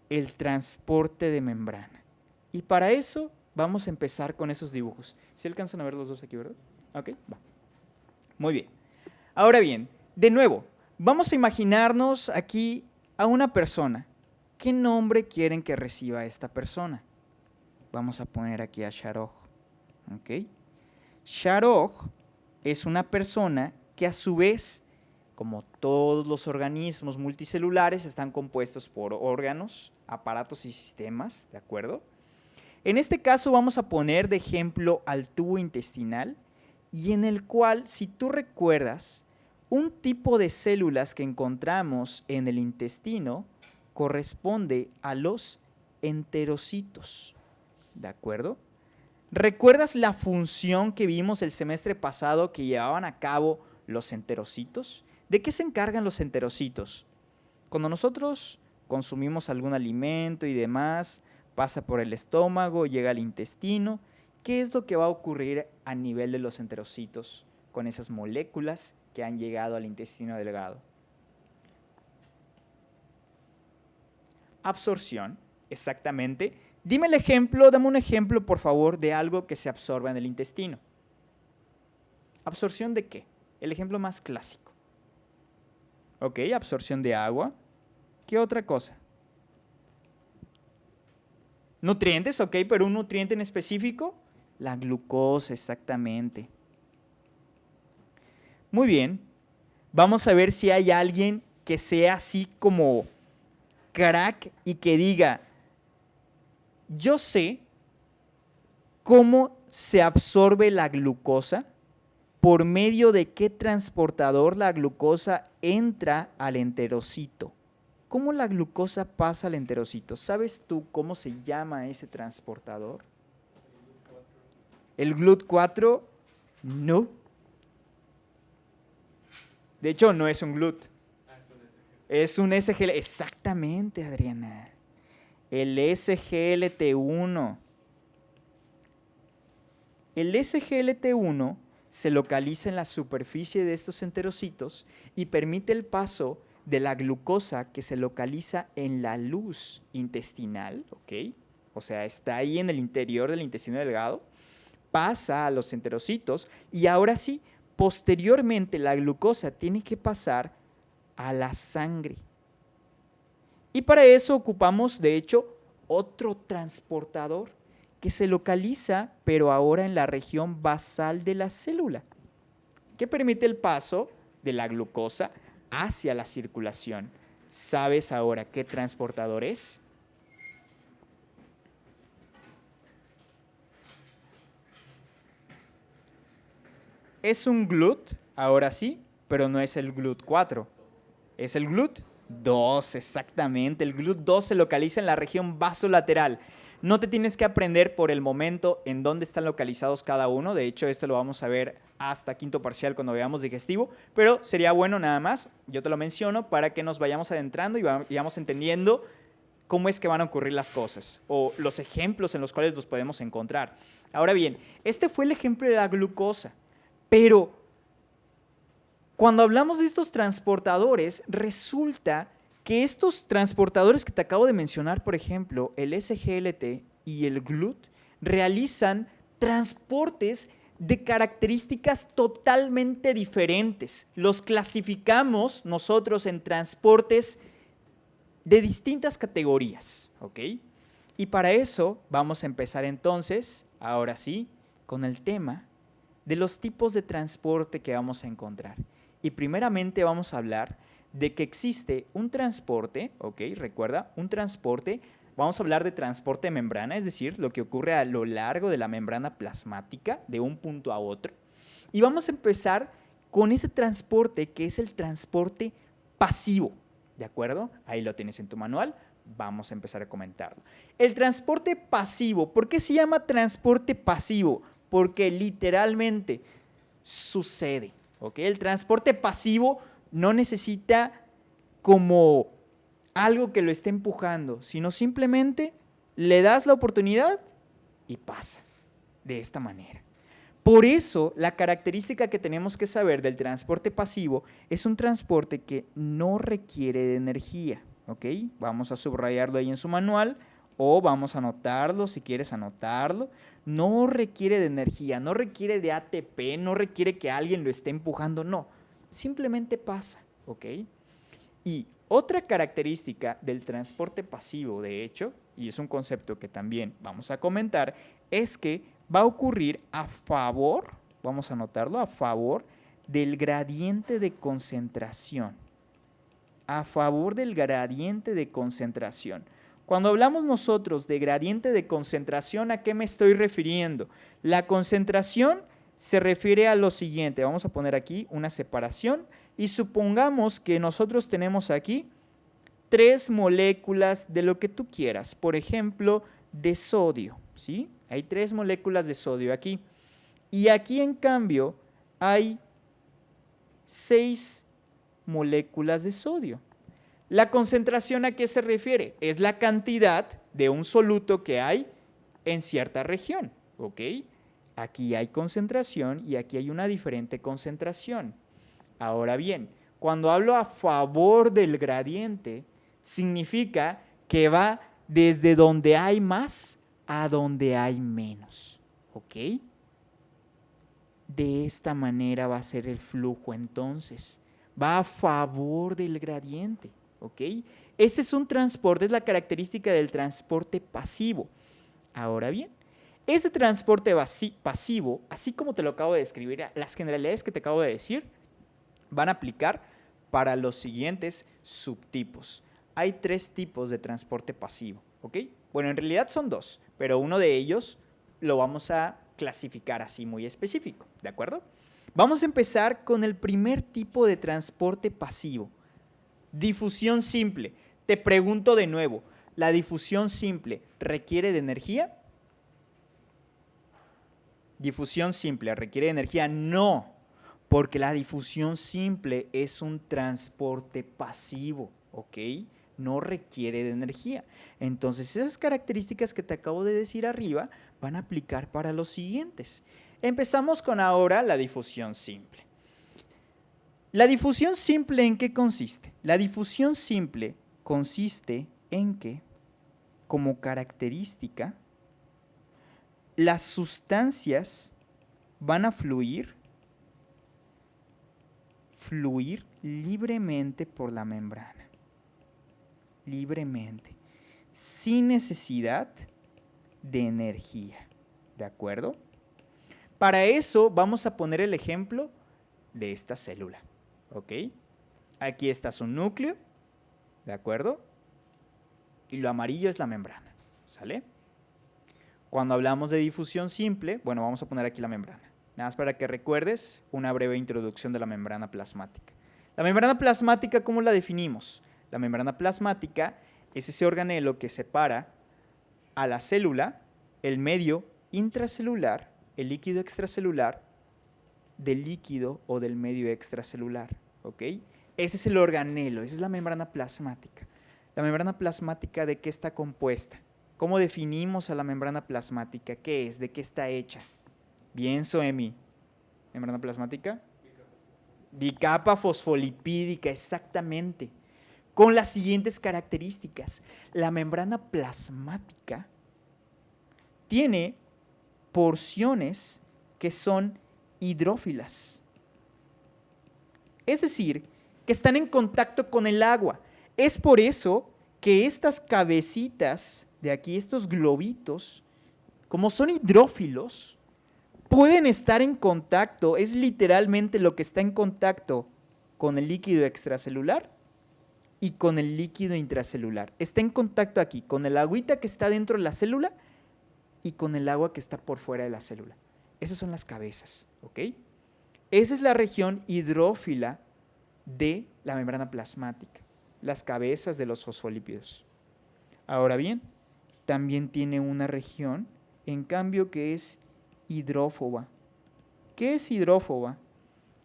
el transporte de membrana. Y para eso vamos a empezar con esos dibujos. ¿Sí alcanzan a ver los dos aquí, verdad? Ok, va. Muy bien. Ahora bien, de nuevo, vamos a imaginarnos aquí a una persona. ¿Qué nombre quieren que reciba esta persona? Vamos a poner aquí a Shahrokh. ¿Ok? Shahrokh es una persona que a su vez, como todos los organismos multicelulares, están compuestos por órganos, aparatos y sistemas, ¿de acuerdo? En este caso vamos a poner de ejemplo al tubo intestinal y en el cual, si tú recuerdas, un tipo de células que encontramos en el intestino corresponde a los enterocitos, ¿de acuerdo? ¿Recuerdas la función que vimos el semestre pasado que llevaban a cabo los enterocitos? ¿De qué se encargan los enterocitos? Cuando nosotros consumimos algún alimento y demás, pasa por el estómago, llega al intestino. ¿Qué es lo que va a ocurrir a nivel de los enterocitos con esas moléculas que han llegado al intestino delgado? Absorción, exactamente. Dime el ejemplo, dame un ejemplo, por favor, de algo que se absorba en el intestino. ¿Absorción de qué? El ejemplo más clásico. Ok, absorción de agua. ¿Qué otra cosa? Nutrientes, ok, pero un nutriente en específico. La glucosa, exactamente. Muy bien. Vamos a ver si hay alguien que sea así como crack y que diga, yo sé cómo se absorbe la glucosa, por medio de qué transportador la glucosa entra al enterocito. ¿Cómo la glucosa pasa al enterocito? ¿Sabes tú cómo se llama ese transportador? ¿El GLUT4? No. De hecho, no es un GLUT. Es un SGL. Exactamente, Adriana. El SGLT1. El SGLT1 se localiza en la superficie de estos enterocitos y permite el paso de la glucosa que se localiza en la luz intestinal, ¿ok? O sea, está ahí en el interior del intestino delgado, pasa a los enterocitos y ahora sí, posteriormente la glucosa tiene que pasar a la sangre. Y para eso ocupamos, de hecho, otro transportador que se localiza, pero ahora en la región basal de la célula, que permite el paso de la glucosa hacia la circulación. ¿Sabes ahora qué transportador es? Es un GLUT, ahora sí, pero no es el GLUT4. Es el GLUT2, exactamente. El GLUT2 se localiza en la región vasolateral. No te tienes que aprender por el momento en dónde están localizados cada uno. De hecho, esto lo vamos a ver hasta quinto parcial cuando veamos digestivo. Pero sería bueno nada más, yo te lo menciono, para que nos vayamos adentrando y vayamos entendiendo cómo es que van a ocurrir las cosas o los ejemplos en los cuales los podemos encontrar. Ahora bien, este fue el ejemplo de la glucosa. Pero cuando hablamos de estos transportadores, resulta que estos transportadores que te acabo de mencionar, por ejemplo, el SGLT y el GLUT, realizan transportes de características totalmente diferentes. Los clasificamos nosotros en transportes de distintas categorías, ¿ok? Y para eso vamos a empezar entonces, ahora sí, con el tema de los tipos de transporte que vamos a encontrar. Y primeramente vamos a hablar de que existe un transporte, ¿ok? Recuerda, un transporte, vamos a hablar de transporte de membrana, es decir, lo que ocurre a lo largo de la membrana plasmática, de un punto a otro. Y vamos a empezar con ese transporte que es el transporte pasivo, ¿de acuerdo? Ahí lo tienes en tu manual, vamos a empezar a comentarlo. El transporte pasivo, ¿por qué se llama transporte pasivo? Porque literalmente sucede, ¿ok? El transporte pasivo no necesita como algo que lo esté empujando, sino simplemente le das la oportunidad y pasa de esta manera. Por eso, la característica que tenemos que saber del transporte pasivo es un transporte que no requiere de energía. ¿ok? Vamos a subrayarlo ahí en su manual o vamos a anotarlo si quieres anotarlo. No requiere de energía, no requiere de ATP, no requiere que alguien lo esté empujando, no. Simplemente pasa, ¿ok? Y otra característica del transporte pasivo, de hecho, y es un concepto que también vamos a comentar, es que va a ocurrir a favor, vamos a anotarlo, a favor del gradiente de concentración. A favor del gradiente de concentración. Cuando hablamos nosotros de gradiente de concentración, ¿a qué me estoy refiriendo? La concentración se refiere a lo siguiente. Vamos a poner aquí una separación y supongamos que nosotros tenemos aquí 3 moléculas de lo que tú quieras. Por ejemplo, de sodio, ¿sí? Hay 3 moléculas de sodio aquí. Y aquí, en cambio, hay 6 moléculas de sodio. ¿La concentración a qué se refiere? Es la cantidad de un soluto que hay en cierta región, ¿ok? Aquí hay concentración y aquí hay una diferente concentración. Ahora bien, cuando hablo a favor del gradiente, significa que va desde donde hay más a donde hay menos, ¿ok? De esta manera va a ser el flujo entonces. Va a favor del gradiente, ¿ok? Este es un transporte, es la característica del transporte pasivo. Ahora bien, este transporte pasivo, así como te lo acabo de describir, las generalidades que te acabo de decir, van a aplicar para los siguientes subtipos. Hay 3 tipos de transporte pasivo, ¿ok? Bueno, en realidad son 2, pero uno de ellos lo vamos a clasificar así muy específico, ¿de acuerdo? Vamos a empezar con el primer tipo de transporte pasivo, difusión simple. Te pregunto de nuevo, ¿la difusión simple requiere de energía? Difusión simple, ¿requiere de energía? No, porque la difusión simple es un transporte pasivo, ¿ok? No requiere de energía. Entonces, esas características que te acabo de decir arriba van a aplicar para los siguientes. Empezamos con ahora la difusión simple. ¿La difusión simple en qué consiste? La difusión simple consiste en que, como característica, las sustancias van a fluir libremente por la membrana. Libremente, sin necesidad de energía, ¿de acuerdo? Para eso vamos a poner el ejemplo de esta célula, ¿ok? Aquí está su núcleo, ¿de acuerdo? Y lo amarillo es la membrana, ¿sale? Cuando hablamos de difusión simple, bueno, vamos a poner aquí la membrana. Nada más para que recuerdes una breve introducción de la membrana plasmática. La membrana plasmática, ¿cómo la definimos? La membrana plasmática es ese organelo que separa a la célula, el medio intracelular, el líquido extracelular, del líquido o del medio extracelular, ¿ok? Ese es el organelo, esa es la membrana plasmática. ¿La membrana plasmática de qué está compuesta? ¿Cómo definimos a la membrana plasmática? ¿Qué es? ¿De qué está hecha? Bien, Soemi. ¿Membrana plasmática? Bicapa fosfolipídica, exactamente. Con las siguientes características. La membrana plasmática tiene porciones que son hidrófilas. Es decir, que están en contacto con el agua. Es por eso que estas cabecitas de aquí, estos globitos, como son hidrófilos, pueden estar en contacto, es literalmente lo que está en contacto con el líquido extracelular y con el líquido intracelular. Está en contacto aquí con el agüita que está dentro de la célula y con el agua que está por fuera de la célula. Esas son las cabezas, ¿ok? Esa es la región hidrófila de la membrana plasmática, las cabezas de los fosfolípidos. Ahora bien, también tiene una región, en cambio, que es hidrófoba. ¿Qué es hidrófoba?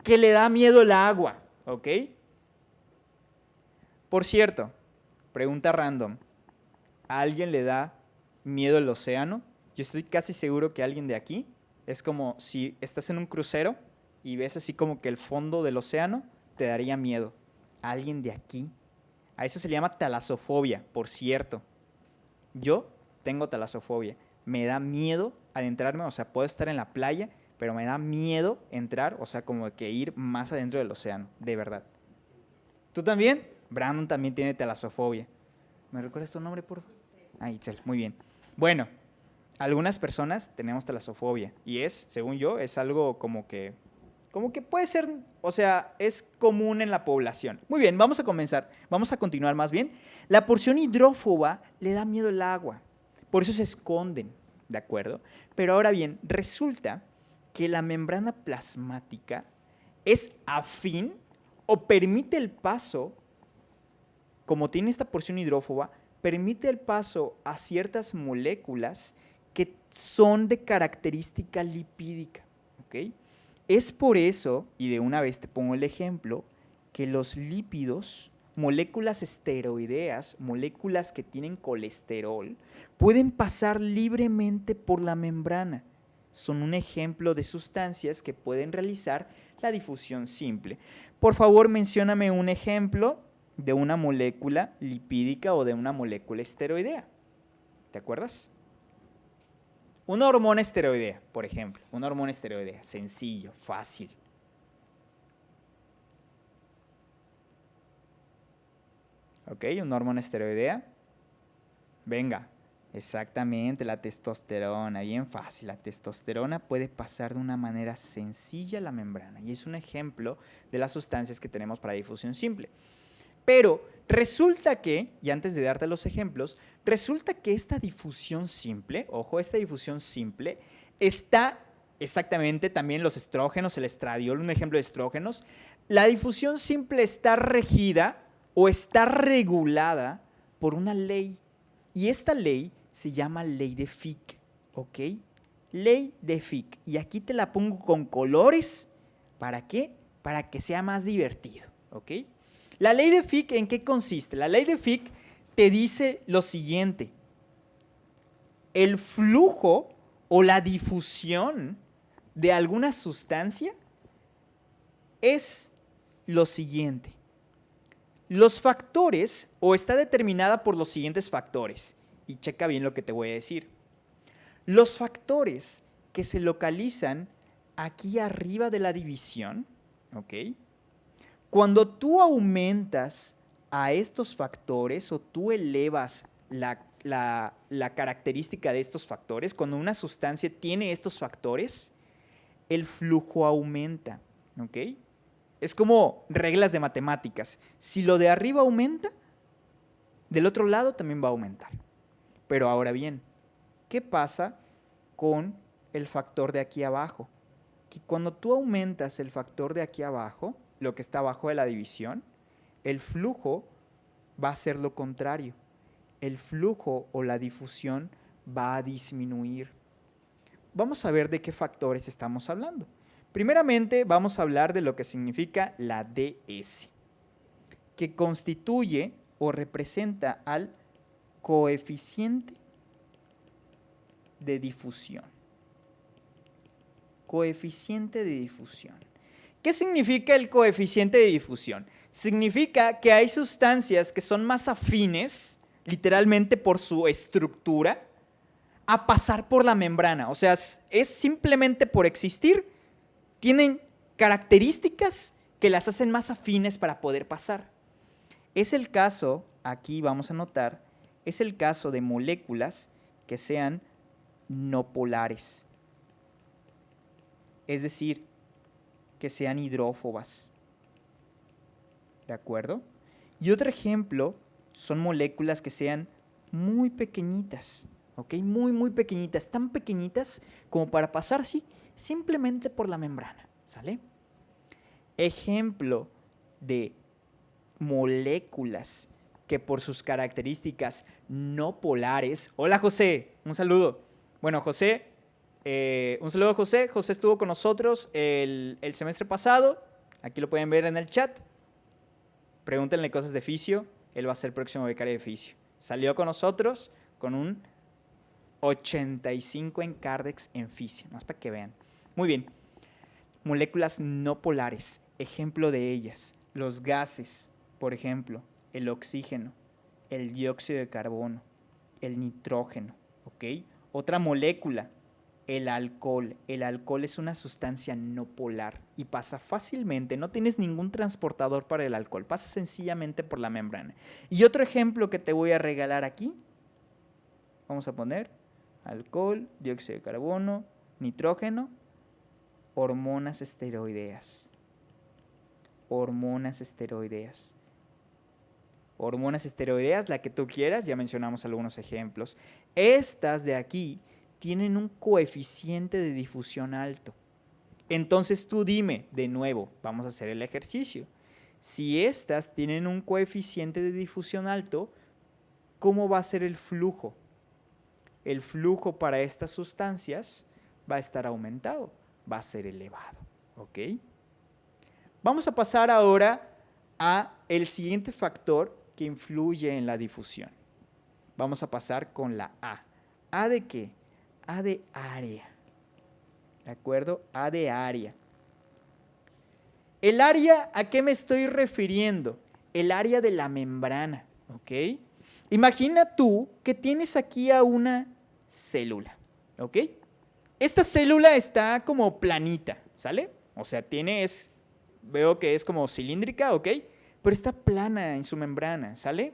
Que le da miedo el agua, ¿ok? Por cierto, pregunta random, ¿a alguien le da miedo el océano? Yo estoy casi seguro que alguien de aquí, es como si estás en un crucero y ves así como que el fondo del océano, te daría miedo. ¿A alguien de aquí A eso se le llama talasofobia, por cierto. Yo tengo talasofobia. Me da miedo adentrarme, o sea, puedo estar en la playa, pero me da miedo entrar, o sea, como que ir más adentro del océano, de verdad. ¿Tú también? Brandon también tiene talasofobia. ¿Me recuerdas tu nombre, por favor? Ah, Itzel, muy bien. Bueno, algunas personas tenemos talasofobia y es, según yo, es algo como que puede ser, o sea, es común en la población. Muy bien, vamos a comenzar, vamos a continuar más bien. La porción hidrófoba le da miedo el agua, por eso se esconden, ¿de acuerdo? Pero ahora bien, resulta que la membrana plasmática es afín o permite el paso, como tiene esta porción hidrófoba, permite el paso a ciertas moléculas que son de característica lipídica, ¿ok? Es por eso, y de una vez te pongo el ejemplo, que los lípidos, moléculas esteroideas, moléculas que tienen colesterol, pueden pasar libremente por la membrana. Son un ejemplo de sustancias que pueden realizar la difusión simple. Por favor, mencióname un ejemplo de una molécula lipídica o de una molécula esteroidea. ¿Te acuerdas? Una hormona esteroidea, por ejemplo. Una hormona esteroidea. Sencillo, fácil. ¿Ok? Una hormona esteroidea. Venga. Exactamente, la testosterona. Bien fácil. La testosterona puede pasar de una manera sencilla a la membrana. Y es un ejemplo de las sustancias que tenemos para difusión simple. Pero resulta que, y antes de darte los ejemplos, resulta que esta difusión simple, ojo, esta difusión simple, está exactamente también los estrógenos, el estradiol, un ejemplo de estrógenos. La difusión simple está regida o está regulada por una ley. Y esta ley se llama ley de Fick, ¿ok? Ley de Fick. Y aquí te la pongo con colores. ¿Para qué? Para que sea más divertido, ¿ok? La ley de Fick, ¿en qué consiste? La ley de Fick te dice lo siguiente. El flujo o la difusión de alguna sustancia es lo siguiente. Los factores, o está determinada por los siguientes factores. Y checa bien lo que te voy a decir. Los factores que se localizan aquí arriba de la división, ¿ok? Cuando tú aumentas a estos factores o tú elevas la característica de estos factores, cuando una sustancia tiene estos factores, el flujo aumenta, ¿ok? Es como reglas de matemáticas. Si lo de arriba aumenta, del otro lado también va a aumentar. Pero ahora bien, ¿qué pasa con el factor de aquí abajo? Que cuando tú aumentas el factor de aquí abajo, lo que está abajo de la división, el flujo va a ser lo contrario. El flujo o la difusión va a disminuir. Vamos a ver de qué factores estamos hablando. Primeramente, vamos a hablar de lo que significa la DS, que constituye o representa al coeficiente de difusión. Coeficiente de difusión. ¿Qué significa el coeficiente de difusión? Significa que hay sustancias que son más afines, literalmente por su estructura, a pasar por la membrana. O sea, es simplemente por existir, tienen características que las hacen más afines para poder pasar. Es el caso, aquí vamos a notar, es el caso de moléculas que sean no polares. Es decir, que sean hidrófobas. ¿De acuerdo? Y otro ejemplo son moléculas que sean muy pequeñitas, ¿ok? Muy, muy pequeñitas, tan pequeñitas como para pasar así simplemente por la membrana, ¿sale? Ejemplo de moléculas que por sus características no polares. Hola José, un saludo. Bueno, José, un saludo a José. José estuvo con nosotros el semestre pasado. Aquí lo pueden ver en el chat. Pregúntenle cosas de fisio. Él va a ser el próximo becario de fisio. Salió con nosotros con un 85 en Cardex en fisio. Más para que vean. Muy bien. Moléculas no polares. Ejemplo de ellas. Los gases, por ejemplo. el oxígeno, el dióxido de carbono, el nitrógeno, ¿ok? Otra molécula, el alcohol. El alcohol es una sustancia no polar y pasa fácilmente, no tienes ningún transportador para el alcohol, pasa sencillamente por la membrana. Y otro ejemplo que te voy a regalar aquí, vamos a poner alcohol, dióxido de carbono, nitrógeno, hormonas esteroideas. Hormonas esteroideas. Hormonas esteroideas, la que tú quieras, ya mencionamos algunos ejemplos. Estas de aquí tienen un coeficiente de difusión alto. Entonces tú dime, de nuevo, vamos a hacer el ejercicio. Si estas tienen un coeficiente de difusión alto, ¿cómo va a ser el flujo? El flujo para estas sustancias va a estar aumentado, va a ser elevado, ¿ok? Vamos a pasar ahora a el siguiente factor que influye en la difusión. Vamos a pasar con la A. ¿A de qué? A de área. ¿De acuerdo? A de área. ¿El área a qué me estoy refiriendo? El área de la membrana, ¿ok? Imagina tú que tienes aquí a una célula, ¿ok? Esta célula está como planita, ¿sale? O sea, veo que es como cilíndrica, ¿ok? Pero está plana en su membrana, ¿sale?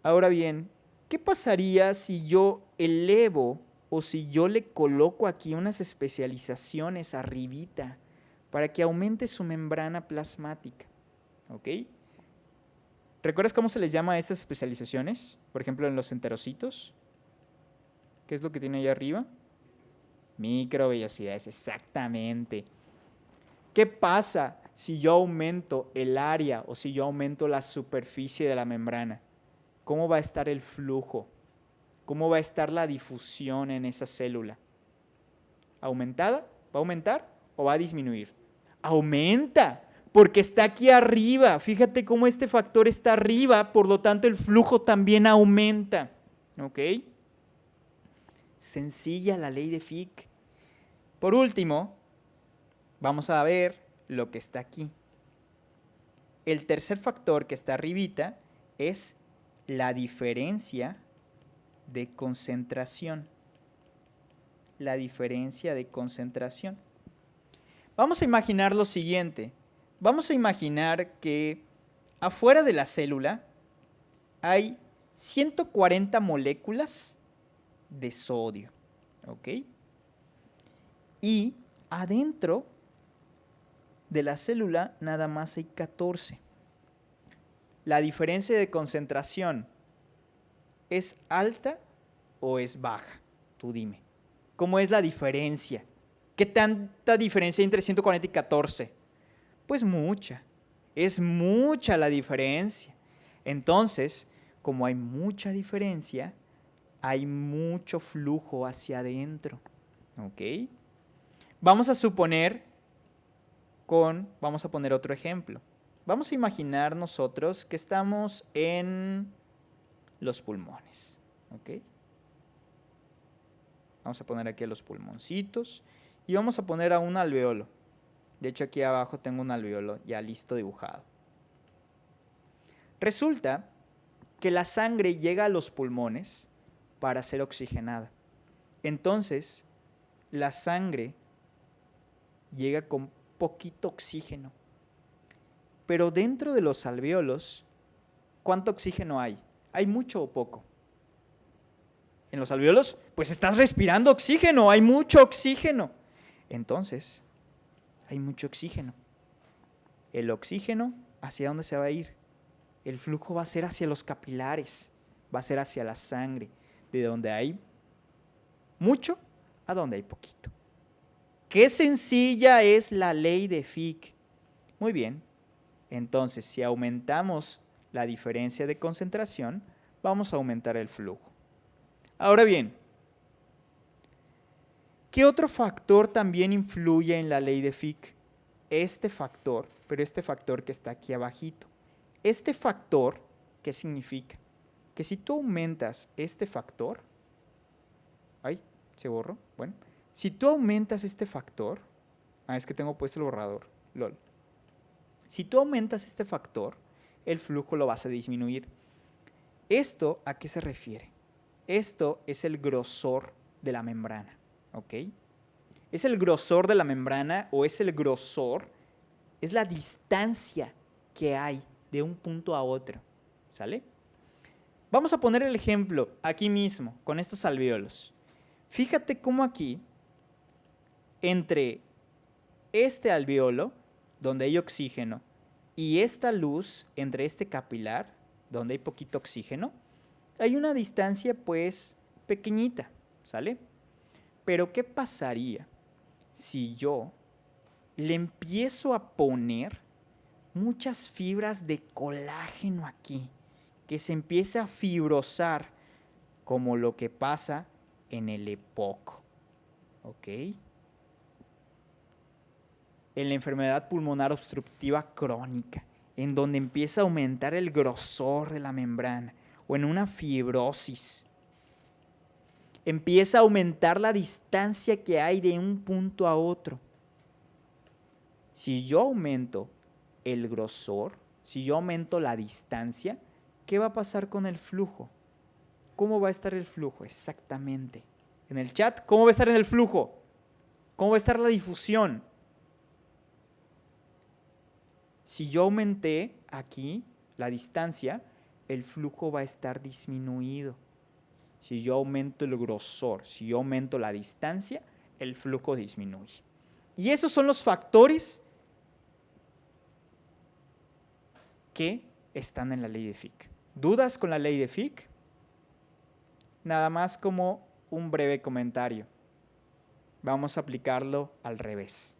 Ahora bien, ¿qué pasaría si yo elevo o si yo le coloco aquí unas especializaciones arribita para que aumente su membrana plasmática? ¿Ok? ¿Recuerdas cómo se les llama a estas especializaciones? Por ejemplo, en los enterocitos. ¿Qué es lo que tiene ahí arriba? Microvellosidades, exactamente. ¿Qué pasa si yo aumento el área o si yo aumento la superficie de la membrana? ¿Cómo va a estar el flujo? ¿Cómo va a estar la difusión en esa célula? ¿Aumentada? ¿Va a aumentar o va a disminuir? Aumenta, porque está aquí arriba. Fíjate cómo este factor está arriba, por lo tanto el flujo también aumenta. ¿Ok? Sencilla la ley de Fick. Por último, vamos a ver lo que está aquí. El tercer factor que está arribita es la diferencia de concentración. La diferencia de concentración. Vamos a imaginar lo siguiente. Vamos a imaginar que afuera de la célula hay 140 moléculas de sodio, ¿ok? Y adentro de la célula nada más hay 14. ¿La diferencia de concentración es alta o es baja? Tú dime. ¿Cómo es la diferencia? ¿Qué tanta diferencia hay entre 140 y 14? Pues mucha. Es mucha la diferencia. Entonces, como hay mucha diferencia, hay mucho flujo hacia adentro. ¿Ok? Vamos a poner otro ejemplo. Vamos a imaginar nosotros que estamos en los pulmones. ¿Ok? Vamos a poner aquí a los pulmoncitos y vamos a poner a un alveolo. De hecho, aquí abajo tengo un alveolo ya listo dibujado. Resulta que la sangre llega a los pulmones para ser oxigenada. Entonces, la sangre llega con poquito oxígeno. Pero dentro de los alvéolos, ¿cuánto oxígeno hay? ¿Hay mucho o poco? En los alvéolos, pues estás respirando oxígeno, hay mucho oxígeno. Entonces, hay mucho oxígeno. El oxígeno, ¿hacia dónde se va a ir? El flujo va a ser hacia los capilares, va a ser hacia la sangre, de donde hay mucho a donde hay poquito. Qué sencilla es la ley de Fick. Muy bien, entonces si aumentamos la diferencia de concentración, vamos a aumentar el flujo. Ahora bien, ¿qué otro factor también influye en la ley de Fick? Este factor, pero este factor que está aquí abajito. Este factor, ¿qué significa? Que si tú aumentas este factor, ay, se borró, bueno, si tú aumentas este factor, es que tengo puesto el borrador, lol. Si tú aumentas este factor, el flujo lo vas a disminuir. ¿Esto a qué se refiere? Esto es el grosor de la membrana, ¿ok? Es el grosor de la membrana o es el grosor, es la distancia que hay de un punto a otro, ¿sale? Vamos a poner el ejemplo aquí mismo con estos alvéolos. Fíjate cómo aquí, entre este alvéolo, donde hay oxígeno, y esta luz, entre este capilar, donde hay poquito oxígeno, hay una distancia pues pequeñita, ¿sale? Pero ¿qué pasaría si yo le empiezo a poner muchas fibras de colágeno aquí, que se empieza a fibrosar, como lo que pasa en el EPOC, ¿ok? En la enfermedad pulmonar obstructiva crónica, en donde empieza a aumentar el grosor de la membrana, o en una fibrosis. Empieza a aumentar la distancia que hay de un punto a otro. Si yo aumento el grosor, si yo aumento la distancia, ¿qué va a pasar con el flujo? ¿Cómo va a estar el flujo? Exactamente. En el chat, ¿cómo va a estar en el flujo? ¿Cómo va a estar la difusión? Si yo aumenté aquí la distancia, el flujo va a estar disminuido. Si yo aumento el grosor, si yo aumento la distancia, el flujo disminuye. Y esos son los factores que están en la ley de Fick. ¿Dudas con la ley de Fick? Nada más como un breve comentario. Vamos a aplicarlo al revés.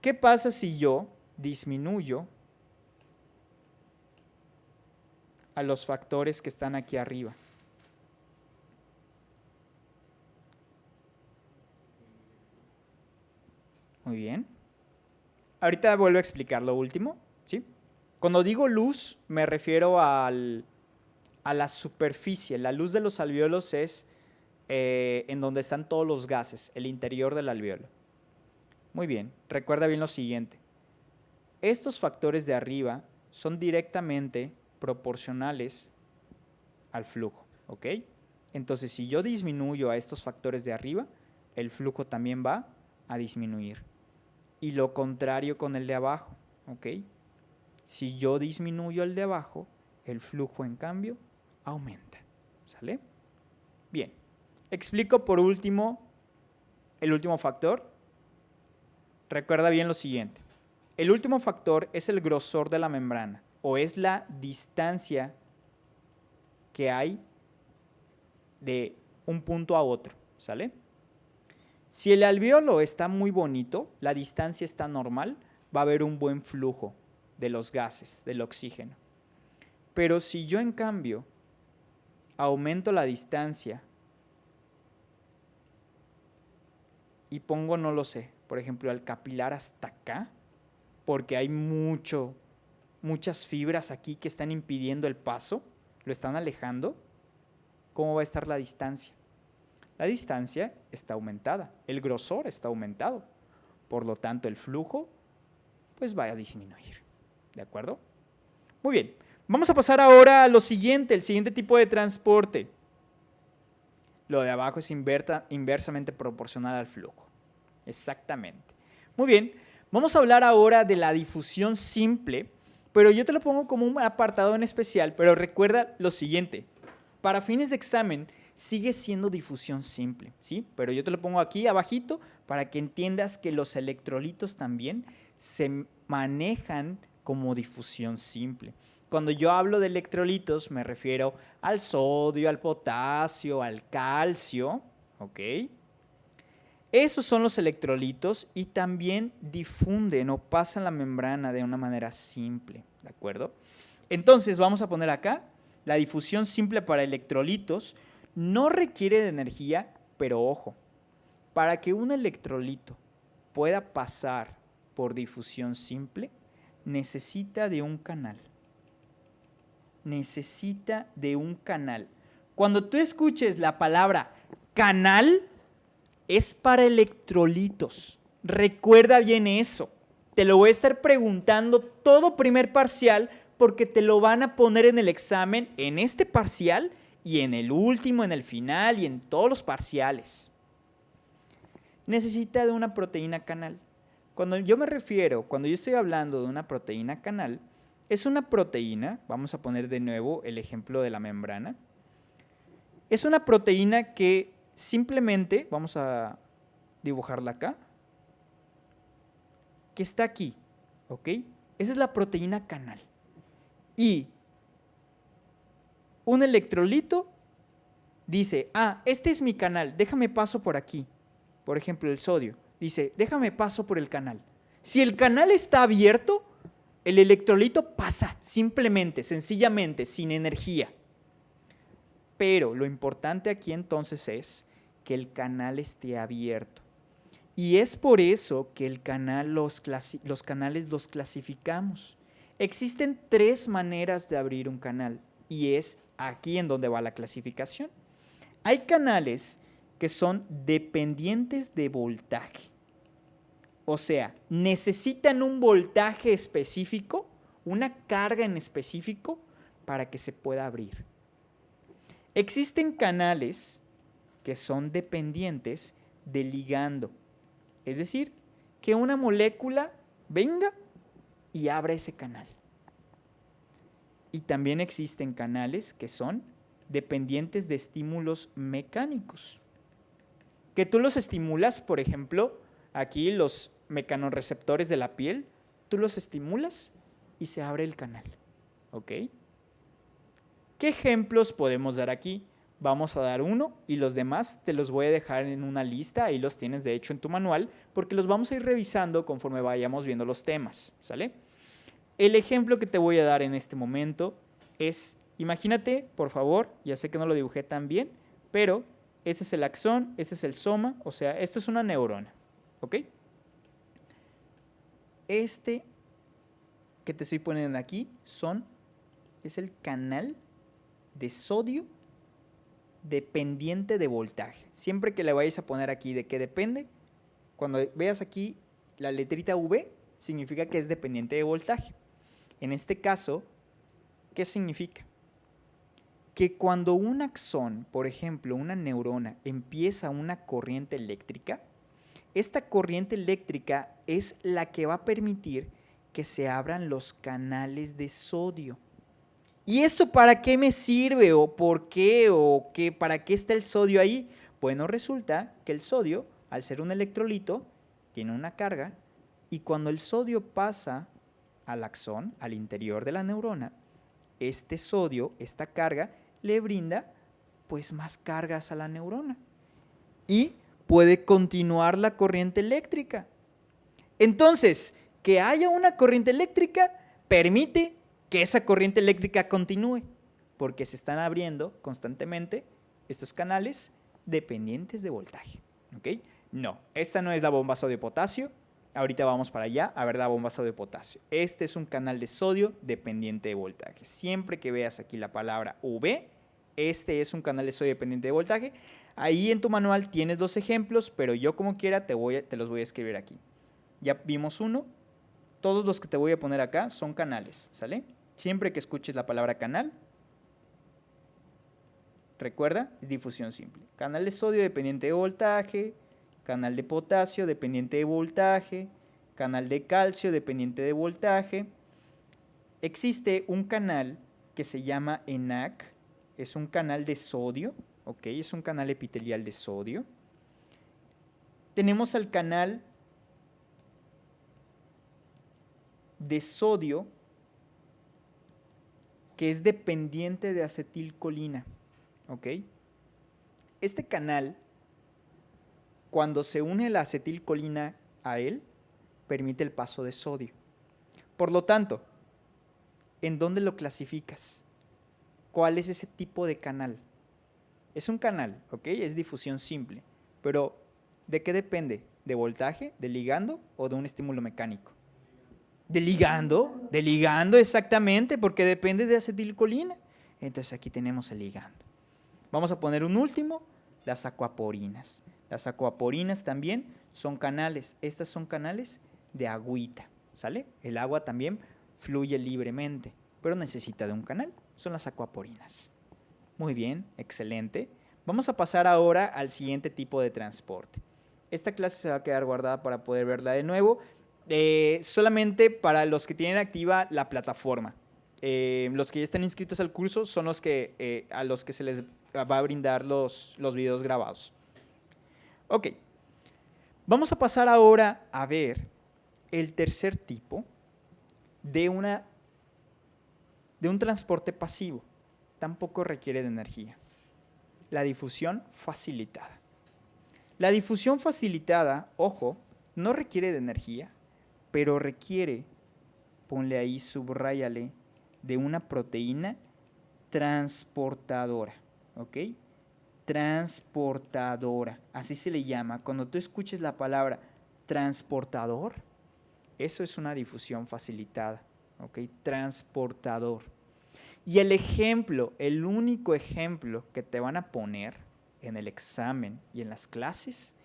¿Qué pasa si yo disminuyo a los factores que están aquí arriba? Muy bien. Ahorita vuelvo a explicar lo último, ¿sí? Cuando digo luz, me refiero a la superficie. La luz de los alvéolos es en donde están todos los gases, el interior del alvéolo. Muy bien, recuerda bien lo siguiente. Estos factores de arriba son directamente proporcionales al flujo, ¿ok? Entonces, si yo disminuyo a estos factores de arriba, el flujo también va a disminuir. Y lo contrario con el de abajo, ¿ok? Si yo disminuyo el de abajo, el flujo, en cambio, aumenta, ¿sale? Bien, explico por último el último factor. Recuerda bien lo siguiente. El último factor es el grosor de la membrana, o es la distancia que hay de un punto a otro, ¿sale? Si el alvéolo está muy bonito, la distancia está normal, va a haber un buen flujo de los gases, del oxígeno. Pero si yo, en cambio, aumento la distancia y pongo, no lo sé, por ejemplo, el capilar hasta acá, porque hay muchas fibras aquí que están impidiendo el paso, lo están alejando, ¿cómo va a estar la distancia? La distancia está aumentada, el grosor está aumentado, por lo tanto el flujo pues va a disminuir, ¿de acuerdo? Muy bien, vamos a pasar ahora a lo siguiente, el siguiente tipo de transporte. Lo de abajo es inversamente proporcional al flujo, exactamente. Muy bien, vamos a hablar ahora de la difusión simple, pero yo te lo pongo como un apartado en especial, pero recuerda lo siguiente, para fines de examen sigue siendo difusión simple, ¿sí? Pero yo te lo pongo aquí abajito para que entiendas que los electrolitos también se manejan como difusión simple. Cuando yo hablo de electrolitos me refiero al sodio, al potasio, al calcio, ¿ok? Esos son los electrolitos y también difunden o pasan la membrana de una manera simple, ¿de acuerdo? Entonces vamos a poner acá la difusión simple para electrolitos. No requiere de energía, pero ojo, para que un electrolito pueda pasar por difusión simple, necesita de un canal. Necesita de un canal. Cuando tú escuches la palabra canal, es para electrolitos. Recuerda bien eso. te lo voy a estar preguntando todo primer parcial porque te lo van a poner en el examen, en este parcial y en el último, en el final y en todos los parciales. Necesita de una proteína canal. Cuando yo estoy hablando de una proteína canal, es una proteína, vamos a poner de nuevo el ejemplo de la membrana, es una proteína que simplemente, vamos a dibujarla acá, que está aquí, ¿ok? Esa es la proteína canal. Y un electrolito dice, este es mi canal, déjame paso por aquí. Por ejemplo, el sodio dice, déjame paso por el canal. Si el canal está abierto, el electrolito pasa simplemente, sencillamente, sin energía. Pero lo importante aquí entonces es que el canal esté abierto. Y es por eso que los canales los clasificamos. Existen 3 maneras de abrir un canal y es aquí en donde va la clasificación. Hay canales que son dependientes de voltaje. O sea, necesitan un voltaje específico, una carga en específico para que se pueda abrir. Existen canales que son dependientes de ligando. Es decir, que una molécula venga y abra ese canal. Y también existen canales que son dependientes de estímulos mecánicos. Que tú los estimulas, por ejemplo, aquí los mecanorreceptores de la piel, tú los estimulas y se abre el canal. ¿Ok? ¿Qué ejemplos podemos dar aquí? Vamos a dar uno y los demás te los voy a dejar en una lista, ahí los tienes de hecho en tu manual, porque los vamos a ir revisando conforme vayamos viendo los temas, ¿sale? El ejemplo que te voy a dar en este momento es, imagínate, por favor, ya sé que no lo dibujé tan bien, pero este es el axón, este es el soma, o sea, esto es una neurona, ¿ok? Este que te estoy poniendo aquí es el canal de sodio dependiente de voltaje. Siempre que le vayas a poner aquí de qué depende, cuando veas aquí la letrita V, significa que es dependiente de voltaje. En este caso, ¿qué significa? Que cuando un axón, por ejemplo, una neurona, empieza una corriente eléctrica, esta corriente eléctrica es la que va a permitir que se abran los canales de sodio. ¿Y esto para qué me sirve? ¿O por qué? ¿O qué? ¿Para qué está el sodio ahí? Bueno, resulta que el sodio, al ser un electrolito, tiene una carga y cuando el sodio pasa al axón, al interior de la neurona, este sodio, esta carga, le brinda pues más cargas a la neurona y puede continuar la corriente eléctrica. Entonces, que haya una corriente eléctrica permite que esa corriente eléctrica continúe, porque se están abriendo constantemente estos canales dependientes de voltaje. ¿Ok? No, esta no es la bomba sodio-potasio. Ahorita vamos para allá a ver la bomba sodio-potasio. Este es un canal de sodio dependiente de voltaje. Siempre que veas aquí la palabra V, este es un canal de sodio dependiente de voltaje. Ahí en tu manual tienes 2 ejemplos, pero yo como quiera te los voy a escribir aquí. Ya vimos uno. Todos los que te voy a poner acá son canales, ¿sale? Siempre que escuches la palabra canal, recuerda, es difusión simple. Canal de sodio dependiente de voltaje, canal de potasio dependiente de voltaje, canal de calcio dependiente de voltaje. Existe un canal que se llama ENaC, es un canal de sodio, ¿ok? Es un canal epitelial de sodio. Tenemos al canal de sodio que es dependiente de acetilcolina, ¿ok? Este canal, cuando se une la acetilcolina a él, permite el paso de sodio. Por lo tanto, ¿en dónde lo clasificas? ¿Cuál es ese tipo de canal? Es un canal, ¿ok? Es difusión simple, pero ¿de qué depende? ¿De voltaje, de ligando o de un estímulo mecánico? De ligando exactamente, porque depende de acetilcolina. Entonces aquí tenemos el ligando. Vamos a poner un último, las acuaporinas. Las acuaporinas también son canales. Estas son canales de agüita, ¿sale? El agua también fluye libremente, pero necesita de un canal. Son las acuaporinas. Muy bien, excelente. Vamos a pasar ahora al siguiente tipo de transporte. Esta clase se va a quedar guardada para poder verla de nuevo. Solamente para los que tienen activa la plataforma. Los que ya están inscritos al curso son los que, a los que se les va a brindar los videos grabados. Ok. Vamos a pasar ahora a ver el tercer tipo de un transporte pasivo. Tampoco requiere de energía. La difusión facilitada. La difusión facilitada, ojo, no requiere de energía, pero requiere, ponle ahí, subráyale, de una proteína transportadora, ¿ok? Transportadora, así se le llama. Cuando tú escuches la palabra transportador, eso es una difusión facilitada, ¿ok? Transportador. Y el ejemplo, el único ejemplo que te van a poner en el examen y en las clases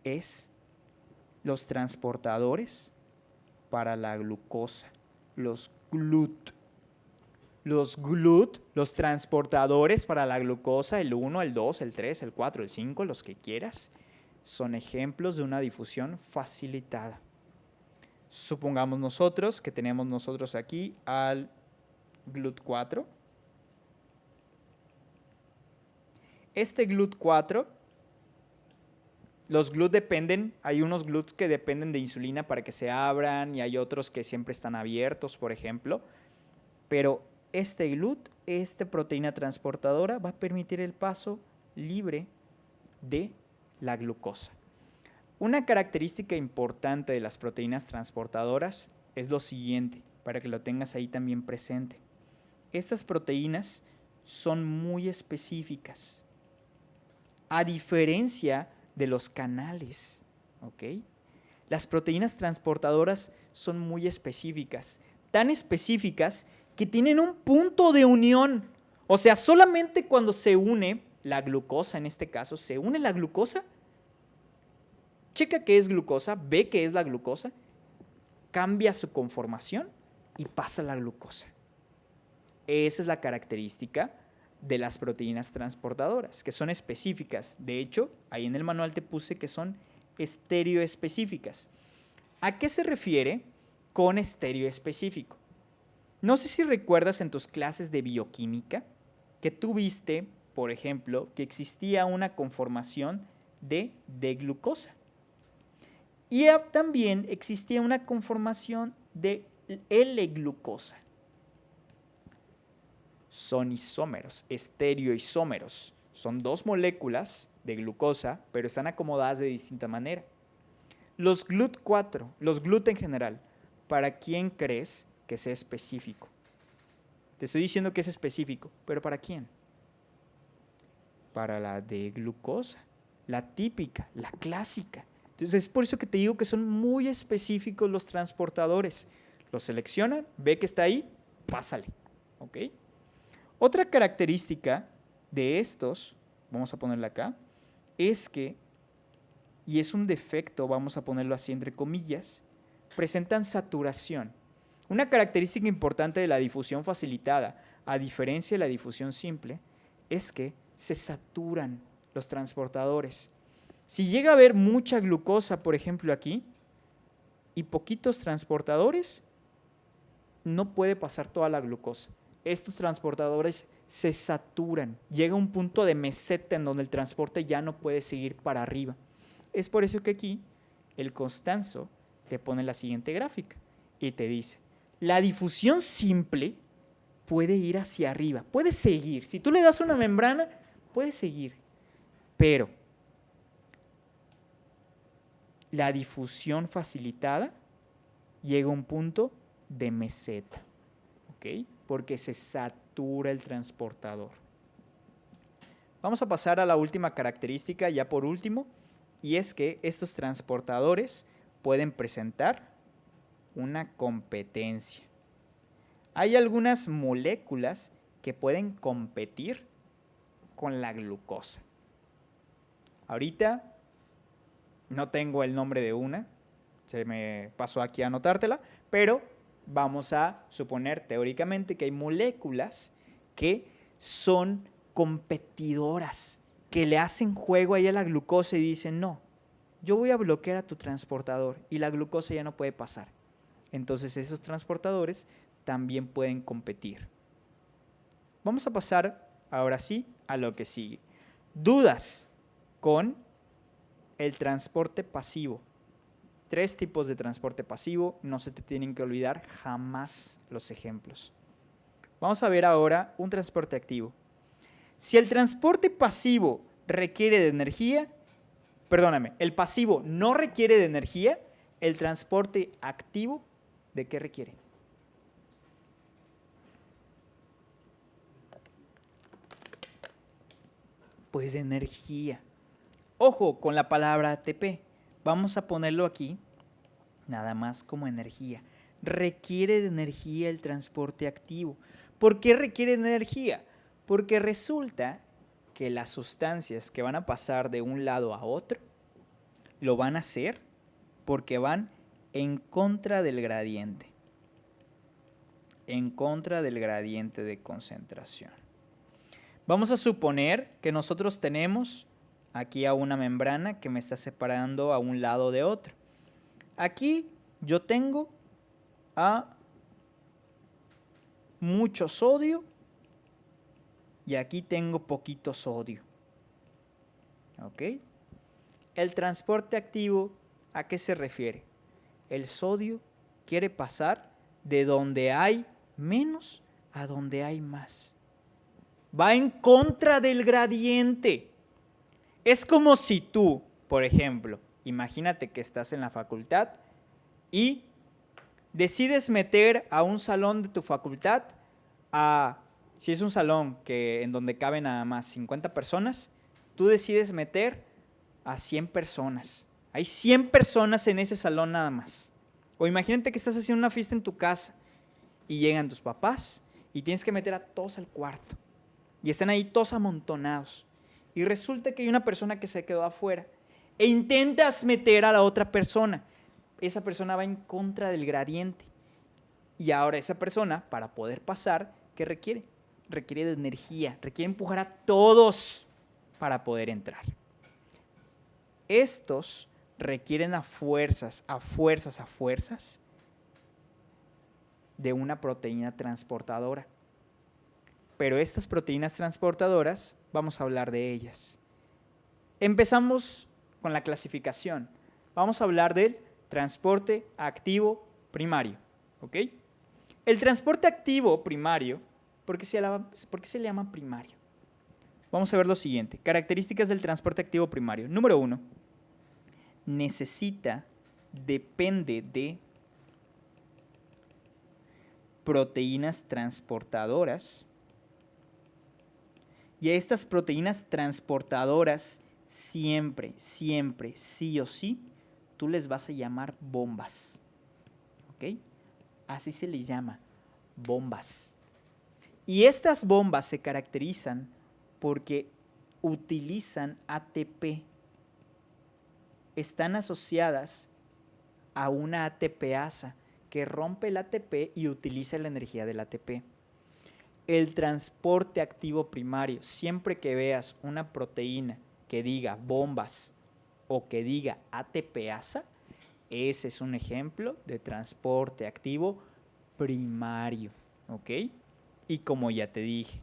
es los transportadores para la glucosa, los GLUT. Los GLUT, los transportadores para la glucosa, el 1, el 2, el 3, el 4, el 5, los que quieras, son ejemplos de una difusión facilitada. Supongamos nosotros que tenemos nosotros aquí al GLUT4. Este GLUT4, los GLUT dependen, hay unos GLUTs que dependen de insulina para que se abran y hay otros que siempre están abiertos, por ejemplo. Pero este GLUT, esta proteína transportadora, va a permitir el paso libre de la glucosa. Una característica importante de las proteínas transportadoras es lo siguiente, para que lo tengas ahí también presente. Estas proteínas son muy específicas, a diferencia de los canales, ¿ok? Las proteínas transportadoras son muy específicas, tan específicas que tienen un punto de unión. O sea, solamente cuando se une la glucosa, en este caso, se une la glucosa, checa qué es glucosa, ve qué es la glucosa, cambia su conformación y pasa la glucosa. Esa es la característica de las proteínas transportadoras, que son específicas. De hecho, ahí en el manual te puse que son estereoespecíficas. ¿A qué se refiere con estereoespecífico? No sé si recuerdas en tus clases de bioquímica que tú viste, por ejemplo, que existía una conformación de glucosa. Y también existía una conformación de L-glucosa. Son isómeros, estereoisómeros. Son dos moléculas de glucosa, pero están acomodadas de distinta manera. Los GLUT4, los GLUT en general, ¿para quién crees que sea específico? Te estoy diciendo que es específico, pero ¿para quién? Para la de glucosa, la típica, la clásica. Entonces es por eso que te digo que son muy específicos los transportadores. Los seleccionan, ve que está ahí, pásale, ¿ok? Otra característica de estos, vamos a ponerla acá, es que, y es un defecto, vamos a ponerlo así entre comillas, presentan saturación. Una característica importante de la difusión facilitada, a diferencia de la difusión simple, es que se saturan los transportadores. Si llega a haber mucha glucosa, por ejemplo aquí, y poquitos transportadores, no puede pasar toda la glucosa. Estos transportadores se saturan. Llega un punto de meseta en donde el transporte ya no puede seguir para arriba. Es por eso que aquí el Constanzo te pone la siguiente gráfica y te dice, la difusión simple puede ir hacia arriba, puede seguir. Si tú le das una membrana, puede seguir. Pero la difusión facilitada llega a un punto de meseta, ¿ok? Porque se satura el transportador. Vamos a pasar a la última característica, ya por último, y es que estos transportadores pueden presentar una competencia. Hay algunas moléculas que pueden competir con la glucosa. Ahorita no tengo el nombre de una, se me pasó aquí a anotártela, Pero vamos a suponer teóricamente que hay moléculas que son competidoras, que le hacen juego ahí a la glucosa y dicen, no, yo voy a bloquear a tu transportador y la glucosa ya no puede pasar. Entonces esos transportadores también pueden competir. Vamos a pasar ahora sí a lo que sigue. Dudas con el transporte pasivo. 3 tipos de transporte pasivo, no se te tienen que olvidar jamás los ejemplos. Vamos a ver ahora un transporte activo. Si el transporte pasivo requiere de energía, perdóname, el pasivo no requiere de energía, el transporte activo, ¿de qué requiere? Pues de energía. Ojo con la palabra ATP. Vamos a ponerlo aquí, nada más como energía. Requiere de energía el transporte activo. ¿Por qué requiere de energía? Porque resulta que las sustancias que van a pasar de un lado a otro, lo van a hacer porque van en contra del gradiente. En contra del gradiente de concentración. Vamos a suponer que nosotros tenemos aquí a una membrana que me está separando a un lado de otro. Aquí yo tengo a mucho sodio y aquí tengo poquito sodio. ¿Ok? El transporte activo, ¿a qué se refiere? El sodio quiere pasar de donde hay menos a donde hay más. Va en contra del gradiente. Es como si tú, por ejemplo, imagínate que estás en la facultad y decides meter a un salón de tu facultad si es un salón en donde caben nada más 50 personas, tú decides meter a 100 personas. Hay 100 personas en ese salón nada más. O imagínate que estás haciendo una fiesta en tu casa y llegan tus papás y tienes que meter a todos al cuarto. Y están ahí todos amontonados. Y resulta que hay una persona que se quedó afuera. E intentas meter a la otra persona. Esa persona va en contra del gradiente. Y ahora esa persona, para poder pasar, ¿qué requiere? Requiere de energía. Requiere empujar a todos para poder entrar. Estos requieren a fuerzas, de una proteína transportadora. Pero estas proteínas transportadoras, vamos a hablar de ellas. Empezamos con la clasificación. Vamos a hablar del transporte activo primario. ¿Ok? El transporte activo primario, ¿por qué se le llama primario? Vamos a ver lo siguiente. Características del transporte activo primario. Número 1. Depende de proteínas transportadoras. Y a estas proteínas transportadoras siempre, sí o sí, tú les vas a llamar bombas. ¿Ok? Así se les llama, bombas. Y estas bombas se caracterizan porque utilizan ATP. Están asociadas a una ATPasa que rompe el ATP y utiliza la energía del ATP. El transporte activo primario, siempre que veas una proteína que diga bombas o que diga ATPasa, ese es un ejemplo de transporte activo primario, ¿ok? Y como ya te dije,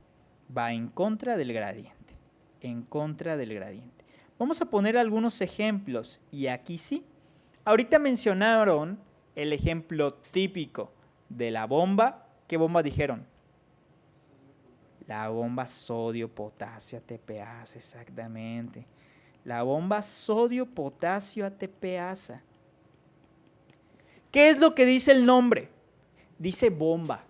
va en contra del gradiente, en contra del gradiente. Vamos a poner algunos ejemplos y aquí sí. Ahorita mencionaron el ejemplo típico de la bomba. ¿Qué bomba dijeron? La bomba sodio-potasio ATPasa, exactamente. La bomba sodio-potasio ATPasa. ¿Qué es lo que dice el nombre? Dice bomba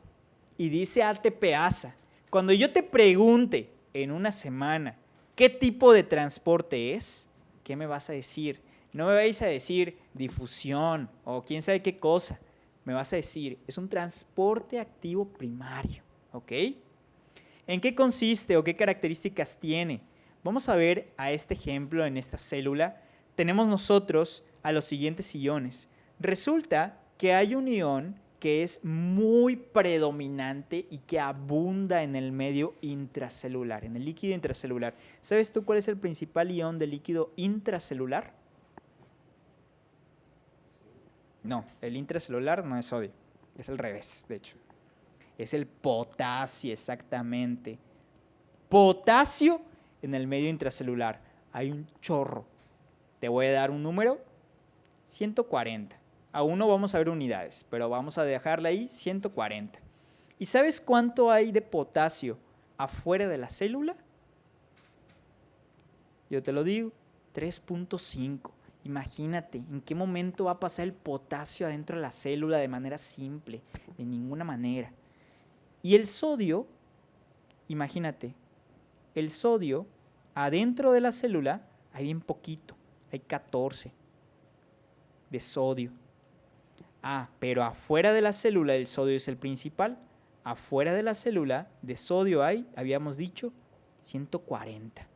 y dice ATPasa. Cuando yo te pregunte en una semana qué tipo de transporte es, ¿qué me vas a decir? No me vais a decir difusión o quién sabe qué cosa. Me vas a decir, es un transporte activo primario, ¿ok? ¿En qué consiste o qué características tiene? Vamos a ver a este ejemplo en esta célula. Tenemos nosotros a los siguientes iones. Resulta que hay un ion que es muy predominante y que abunda en el medio intracelular, en el líquido intracelular. ¿Sabes tú cuál es el principal ion del líquido intracelular? No, el intracelular no es sodio, es al revés, de hecho. Es el potasio, exactamente. Potasio en el medio intracelular. Hay un chorro. Te voy a dar un número, 140. Aún no vamos a ver unidades, pero vamos a dejarla ahí, 140. ¿Y sabes cuánto hay de potasio afuera de la célula? Yo te lo digo, 3.5. Imagínate, ¿en qué momento va a pasar el potasio adentro de la célula de manera simple? De ninguna manera. Y el sodio, imagínate, el sodio adentro de la célula hay bien poquito, hay 14 de sodio. Ah, pero afuera de la célula el sodio es el principal. Afuera de la célula de sodio hay, habíamos dicho, 140.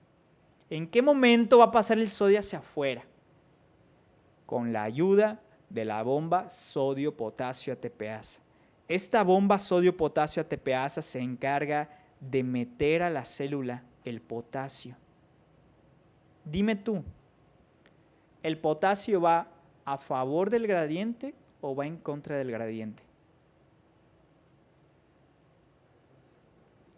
¿En qué momento va a pasar el sodio hacia afuera? Con la ayuda de la bomba sodio-potasio ATPasa. Esta bomba sodio-potasio ATPasa se encarga de meter a la célula el potasio. Dime tú, ¿el potasio va a favor del gradiente o va en contra del gradiente?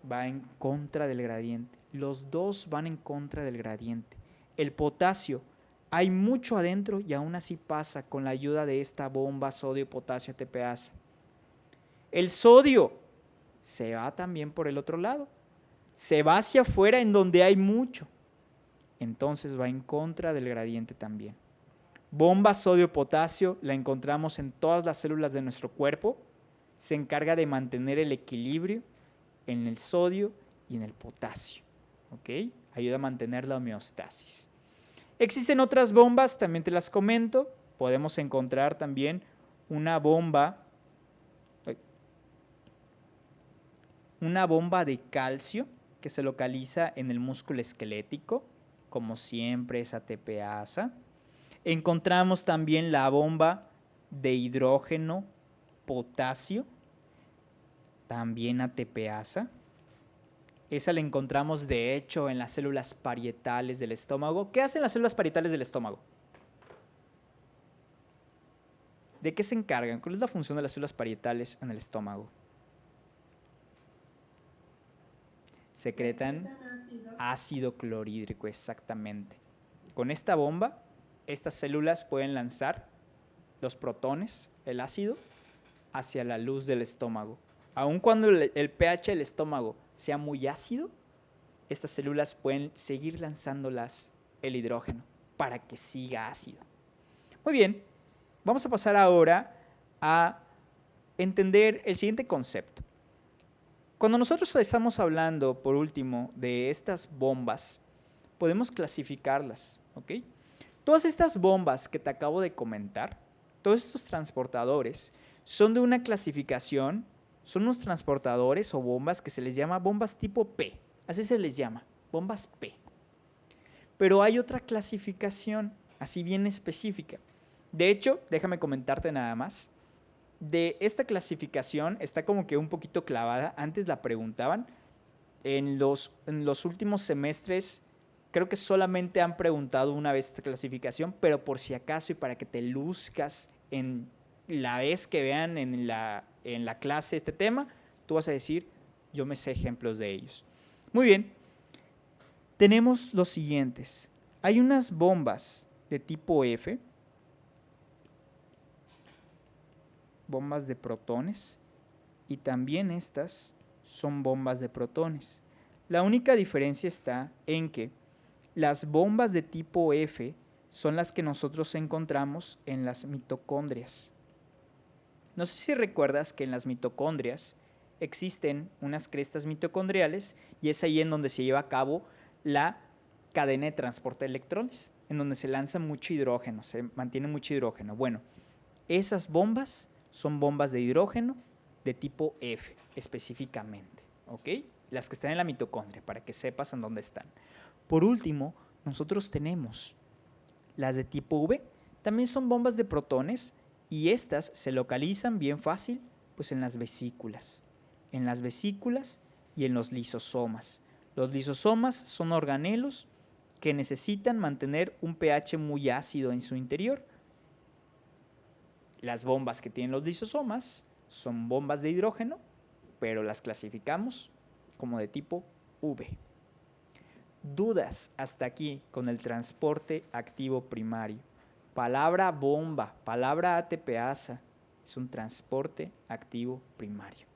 Va en contra del gradiente. Los dos van en contra del gradiente. El potasio, hay mucho adentro y aún así pasa con la ayuda de esta bomba sodio-potasio ATPasa. El sodio se va también por el otro lado. Se va hacia afuera en donde hay mucho. Entonces va en contra del gradiente también. Bomba sodio-potasio la encontramos en todas las células de nuestro cuerpo. Se encarga de mantener el equilibrio en el sodio y en el potasio. ¿Ok? Ayuda a mantener la homeostasis. Existen otras bombas, también te las comento. Podemos encontrar también una bomba de calcio que se localiza en el músculo esquelético, como siempre es ATPasa. Encontramos también la bomba de hidrógeno potasio, también ATPasa. Esa la encontramos de hecho en las células parietales del estómago. ¿Qué hacen las células parietales del estómago? ¿De qué se encargan? ¿Cuál es la función de las células parietales en el estómago? Secretan ácido clorhídrico, exactamente. Con esta bomba, estas células pueden lanzar los protones, el ácido, hacia la luz del estómago. Aun cuando el pH del estómago sea muy ácido, estas células pueden seguir lanzándolas el hidrógeno para que siga ácido. Muy bien, vamos a pasar ahora a entender el siguiente concepto. Cuando nosotros estamos hablando, por último, de estas bombas, podemos clasificarlas, ¿ok? Todas estas bombas que te acabo de comentar, todos estos transportadores, son de una clasificación, son unos transportadores o bombas que se les llama bombas tipo P, así se les llama, bombas P. Pero hay otra clasificación, así bien específica. De hecho, déjame comentarte nada más. De esta clasificación está como que un poquito clavada. Antes la preguntaban. En los últimos semestres creo que solamente han preguntado una vez esta clasificación, pero por si acaso y para que te luzcas en la vez que vean en la clase este tema, tú vas a decir, yo me sé ejemplos de ellos. Muy bien. Tenemos los siguientes. Hay unas bombas de tipo F, bombas de protones, y también estas son bombas de protones. La única diferencia está en que las bombas de tipo F son las que nosotros encontramos en las mitocondrias. No sé si recuerdas que en las mitocondrias existen unas crestas mitocondriales y es ahí en donde se lleva a cabo la cadena de transporte de electrones, en donde se lanza mucho hidrógeno, se mantiene mucho hidrógeno. Bueno, esas bombas son bombas de hidrógeno de tipo F específicamente, ¿ok? Las que están en la mitocondria, para que sepas en dónde están. Por último, nosotros tenemos las de tipo V, también son bombas de protones y estas se localizan bien fácil Pues en las vesículas. En las vesículas y en los lisosomas. Los lisosomas son organelos que necesitan mantener un pH muy ácido en su interior. Las bombas que tienen los lisosomas son bombas de hidrógeno, pero las clasificamos como de tipo V. ¿Dudas hasta aquí con el transporte activo primario? Palabra bomba, palabra ATPasa, es un transporte activo primario.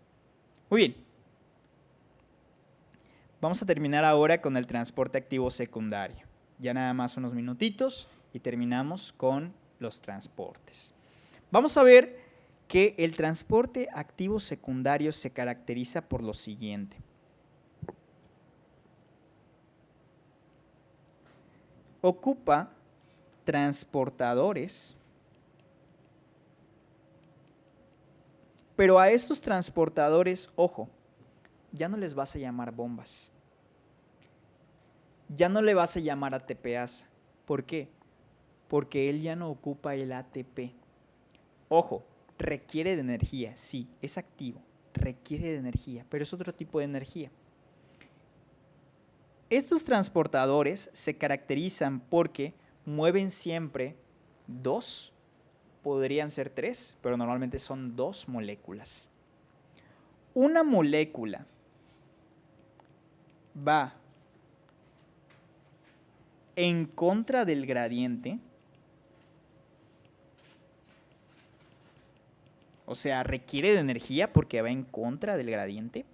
Muy bien. Vamos a terminar ahora con el transporte activo secundario. Ya nada más unos minutitos y terminamos con los transportes. Vamos a ver que el transporte activo secundario se caracteriza por lo siguiente. Ocupa transportadores, pero a estos transportadores, ojo, ya no les vas a llamar bombas. Ya no le vas a llamar ATPasa. ¿Por qué? Porque él ya no ocupa el ATP. Ojo, requiere de energía, sí, es activo, requiere de energía, pero es otro tipo de energía. Estos transportadores se caracterizan porque mueven siempre dos, podrían ser tres, pero normalmente son dos moléculas. Una molécula va en contra del gradiente, o sea, requiere de energía porque va en contra del gradiente,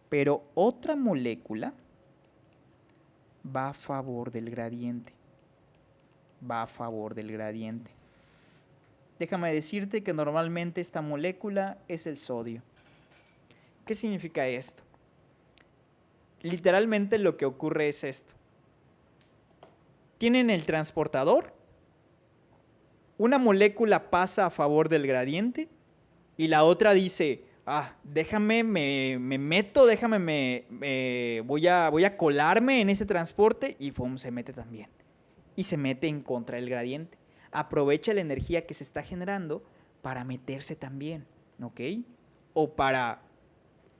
pero otra molécula va a favor del gradiente. Va a favor del gradiente. Déjame decirte que normalmente esta molécula es el sodio. ¿Qué significa esto? Literalmente lo que ocurre es esto. Tienen el transportador, una molécula pasa a favor del gradiente y la otra dice, déjame, me meto, voy a colarme en ese transporte y pum, se mete también. Y se mete en contra del gradiente. Aprovecha la energía que se está generando para meterse también, ¿ok? O para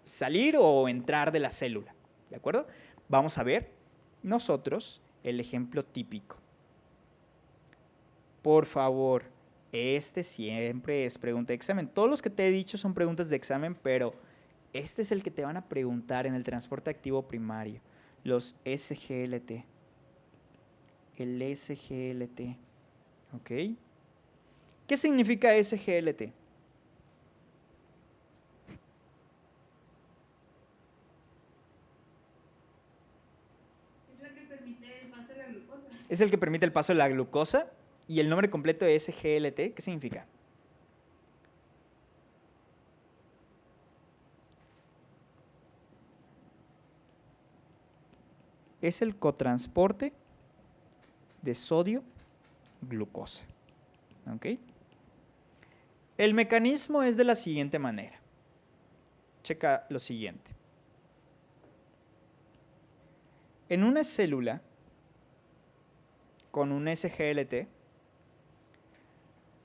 salir o entrar de la célula, ¿de acuerdo? Vamos a ver nosotros el ejemplo típico. Por favor, este siempre es pregunta de examen. Todos los que te he dicho son preguntas de examen, pero este es el que te van a preguntar en el transporte activo primario. Los SGLT. El SGLT. ¿Ok? ¿Qué significa SGLT? Es el que permite el paso de la glucosa. ¿Y el nombre completo de SGLT qué significa? Es el cotransporte de sodio-glucosa. ¿Ok? El mecanismo es de la siguiente manera. Checa lo siguiente. En una célula con un SGLT,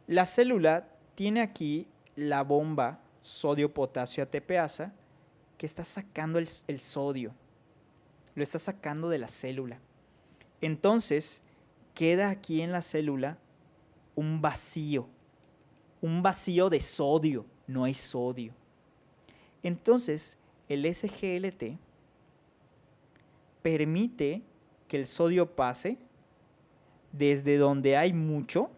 la célula tiene aquí la bomba sodio-potasio ATPasa que está sacando el sodio. Lo está sacando de la célula. Entonces, queda aquí en la célula un vacío de sodio, no hay sodio. Entonces, el SGLT permite que el sodio pase desde donde hay mucho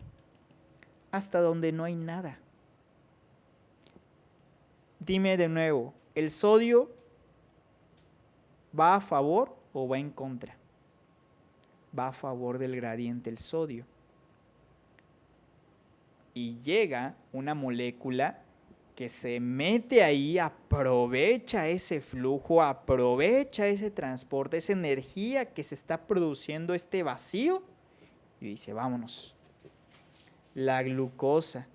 hasta donde no hay nada. Dime de nuevo, ¿el sodio va a favor o va en contra? Va a favor del gradiente el sodio. Y llega una molécula que se mete ahí, aprovecha ese flujo, aprovecha ese transporte, esa energía que se está produciendo este vacío y dice, vámonos. La glucosa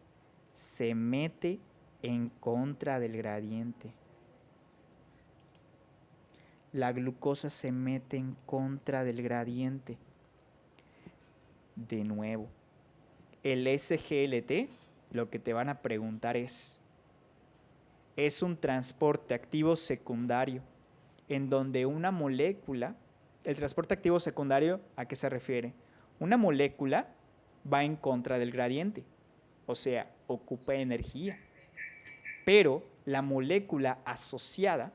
se mete en contra del gradiente. La glucosa se mete en contra del gradiente. De nuevo, el SGLT, lo que te van a preguntar es, es un transporte activo secundario, en donde una molécula, el transporte activo secundario, ¿a qué se refiere? Una molécula va en contra del gradiente, o sea, ocupa energía, pero la molécula asociada,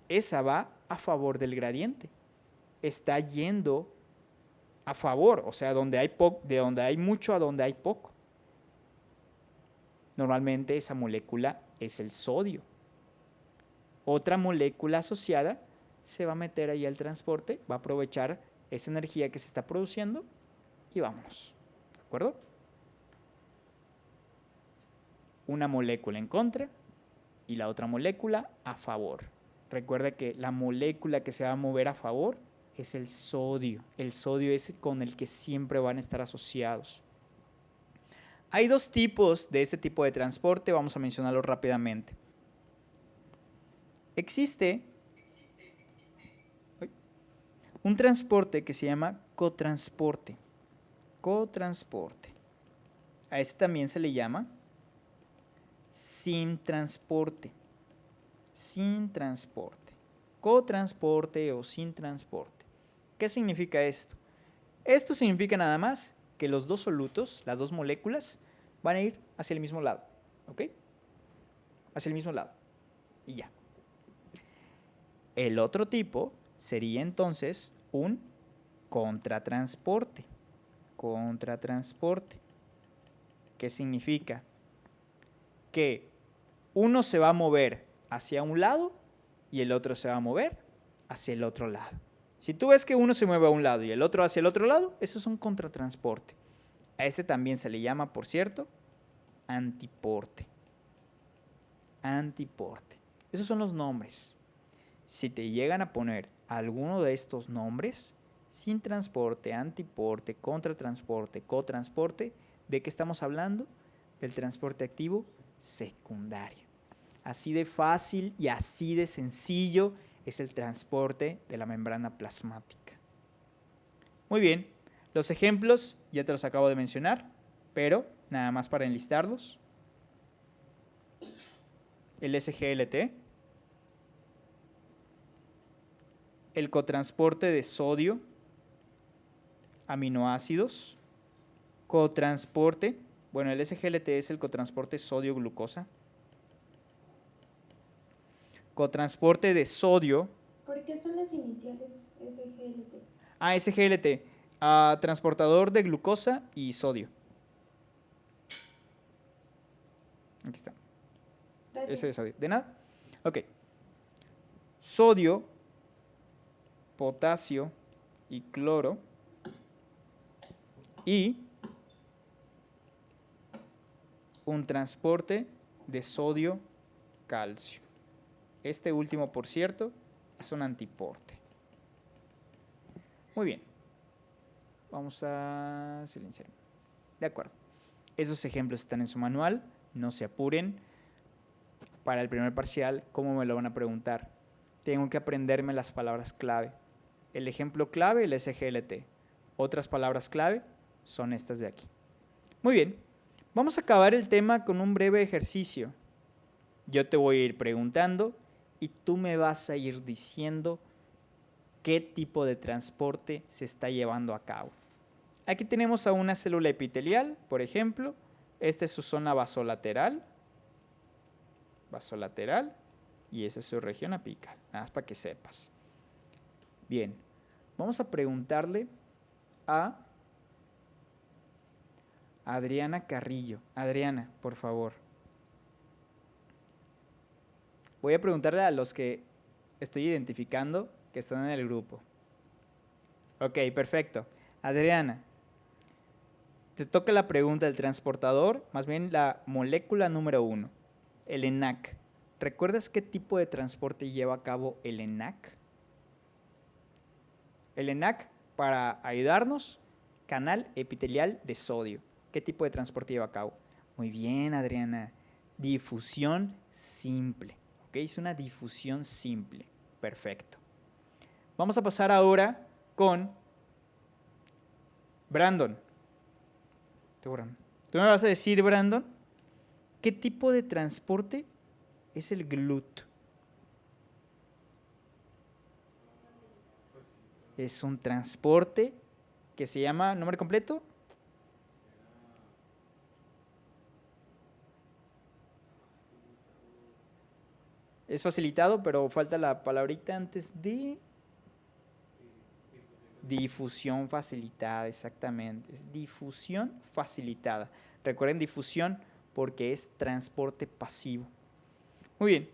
esa va a favor del gradiente, está yendo a favor, o sea, de donde hay mucho a donde hay poco. Normalmente esa molécula es el sodio. Otra molécula asociada se va a meter ahí al transporte, va a aprovechar esa energía que se está produciendo y vámonos. ¿De acuerdo? Una molécula en contra y la otra molécula a favor. Recuerda que la molécula que se va a mover a favor es el sodio. El sodio es con el que siempre van a estar asociados. Hay dos tipos de este tipo de transporte, vamos a mencionarlos rápidamente. Existe un transporte que se llama cotransporte. Cotransporte. A este también se le llama sin transporte. Sin transporte. Cotransporte o sin transporte. ¿Qué significa esto? Esto significa nada más que los dos solutos, las dos moléculas, van a ir hacia el mismo lado. ¿Ok? Hacia el mismo lado. Y ya. El otro tipo sería entonces un contratransporte. Contratransporte. ¿Qué significa? Que uno se va a mover hacia un lado y el otro se va a mover hacia el otro lado. Si tú ves que uno se mueve a un lado y el otro hacia el otro lado, eso es un contratransporte. A este también se le llama, por cierto, antiporte. Antiporte. Esos son los nombres. Si te llegan a poner alguno de estos nombres, sin transporte, antiporte, contratransporte, cotransporte, ¿de qué estamos hablando? Del transporte activo secundario. Así de fácil y así de sencillo es el transporte de la membrana plasmática. Muy bien, los ejemplos ya te los acabo de mencionar, pero nada más para enlistarlos. El SGLT, el cotransporte de sodio, aminoácidos, cotransporte, bueno, el SGLT es el cotransporte sodio-glucosa, cotransporte de sodio. ¿Por qué son las iniciales SGLT? SGLT, transportador de glucosa y sodio. Aquí está. Gracias. Ese de sodio. ¿De nada? Ok. Sodio, potasio y cloro. Y un transporte de sodio-calcio. Este último, por cierto, es un antiporte. Muy bien. Vamos a silenciar. De acuerdo. Esos ejemplos están en su manual. No se apuren. Para el primer parcial, ¿cómo me lo van a preguntar? Tengo que aprenderme las palabras clave. El ejemplo clave, el SGLT. Otras palabras clave son estas de aquí. Muy bien. Vamos a acabar el tema con un breve ejercicio. Yo te voy a ir preguntando y tú me vas a ir diciendo qué tipo de transporte se está llevando a cabo. Aquí tenemos a una célula epitelial, por ejemplo. Esta es su zona vasolateral. Vasolateral. Y esa es su región apical. Nada más para que sepas. Bien. Vamos a preguntarle a Adriana Carrillo. Adriana, por favor. Voy a preguntarle a los que estoy identificando que están en el grupo. Ok, perfecto. Adriana, te toca la pregunta del transportador, más bien la molécula número 1, el ENaC. ¿Recuerdas qué tipo de transporte lleva a cabo el ENaC? El ENaC, para ayudarnos, canal epitelial de sodio. ¿Qué tipo de transporte lleva a cabo? Muy bien, Adriana. Difusión simple. ¿Ok? Es una difusión simple. Perfecto. Vamos a pasar ahora con Brandon. Tú me vas a decir, Brandon, ¿qué tipo de transporte es el GLUT? Es un transporte que se llama, ¿nombre completo? Es facilitado, pero falta la palabrita antes de... Difusión facilitada, exactamente. Es difusión facilitada. Recuerden difusión porque es transporte pasivo. Muy bien.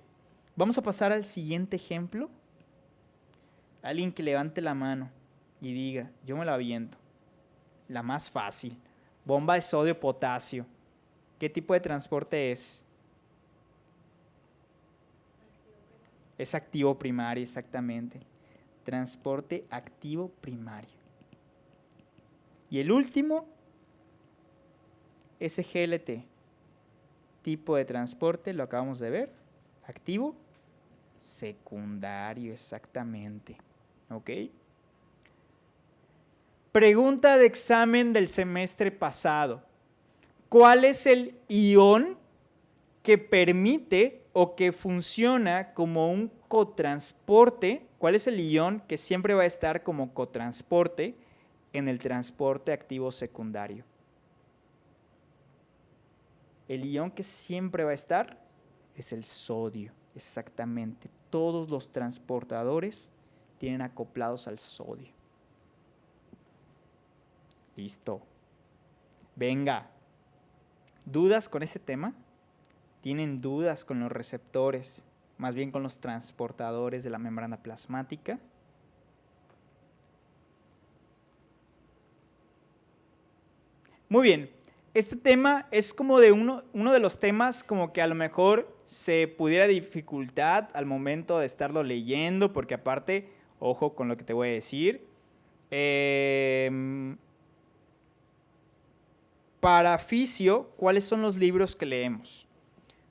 Vamos a pasar al siguiente ejemplo. Alguien que levante la mano y diga, yo me la aviento. La más fácil. Bomba de sodio-potasio. ¿Qué tipo de transporte es? Es activo primario, exactamente. Transporte activo primario. Y el último, SGLT. Tipo de transporte, lo acabamos de ver. Activo secundario, exactamente. ¿Ok? Pregunta de examen del semestre pasado. ¿Cuál es el ion que permite o que funciona como un cotransporte? ¿Cuál es el ion que siempre va a estar como cotransporte en el transporte activo secundario? El ion que siempre va a estar es el sodio, exactamente. Todos los transportadores tienen acoplados al sodio. Listo. Venga. ¿Dudas con ese tema? ¿Tienen dudas con los receptores, más bien con los transportadores de la membrana plasmática? Muy bien. Este tema es como de uno de los temas como que a lo mejor se pudiera dificultad al momento de estarlo leyendo, porque aparte, ojo con lo que te voy a decir, para fisio, ¿cuáles son los libros que leemos?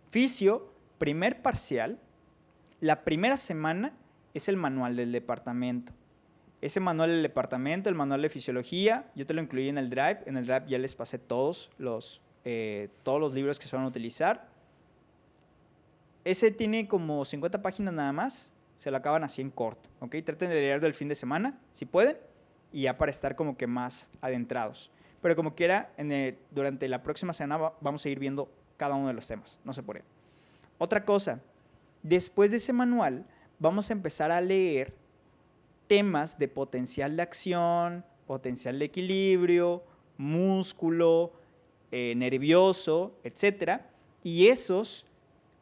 Fisio, primer parcial, la primera semana es el manual del departamento. Ese manual del departamento, el manual de fisiología, yo te lo incluí en el Drive. En el Drive ya les pasé todos los libros que se van a utilizar. Ese tiene como 50 páginas nada más. Se lo acaban así en corto. ¿Ok? Traten de leerlo el fin de semana, si pueden, y ya para estar como que más adentrados. Pero como quiera, durante la próxima semana vamos a ir viendo cada uno de los temas. No se por él. Otra cosa, después de ese manual, vamos a empezar a leer temas de potencial de acción, potencial de equilibrio, músculo, nervioso, etc. Y esos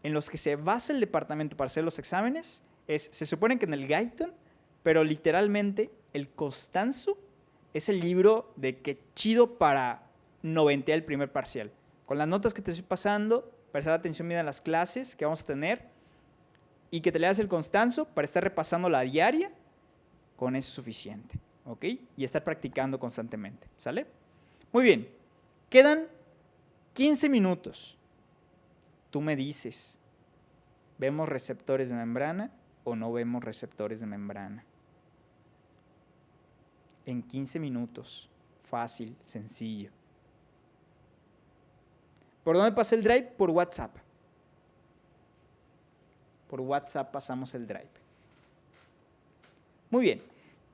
en los que se basa el departamento para hacer los exámenes se supone que en el Guyton, pero literalmente el Costanzo es el libro de que chido para noventear el primer parcial. Con las notas que te estoy pasando, prestar atención bien a las clases que vamos a tener y que te leas el Constanzo para estar repasando la diaria. Con eso es suficiente, ¿ok? Y estar practicando constantemente, ¿sale? Muy bien, quedan 15 minutos. Tú me dices, ¿vemos receptores de membrana o no vemos receptores de membrana? En 15 minutos, fácil, sencillo. ¿Por dónde pasa el Drive? Por WhatsApp. Por WhatsApp pasamos el Drive. Muy bien.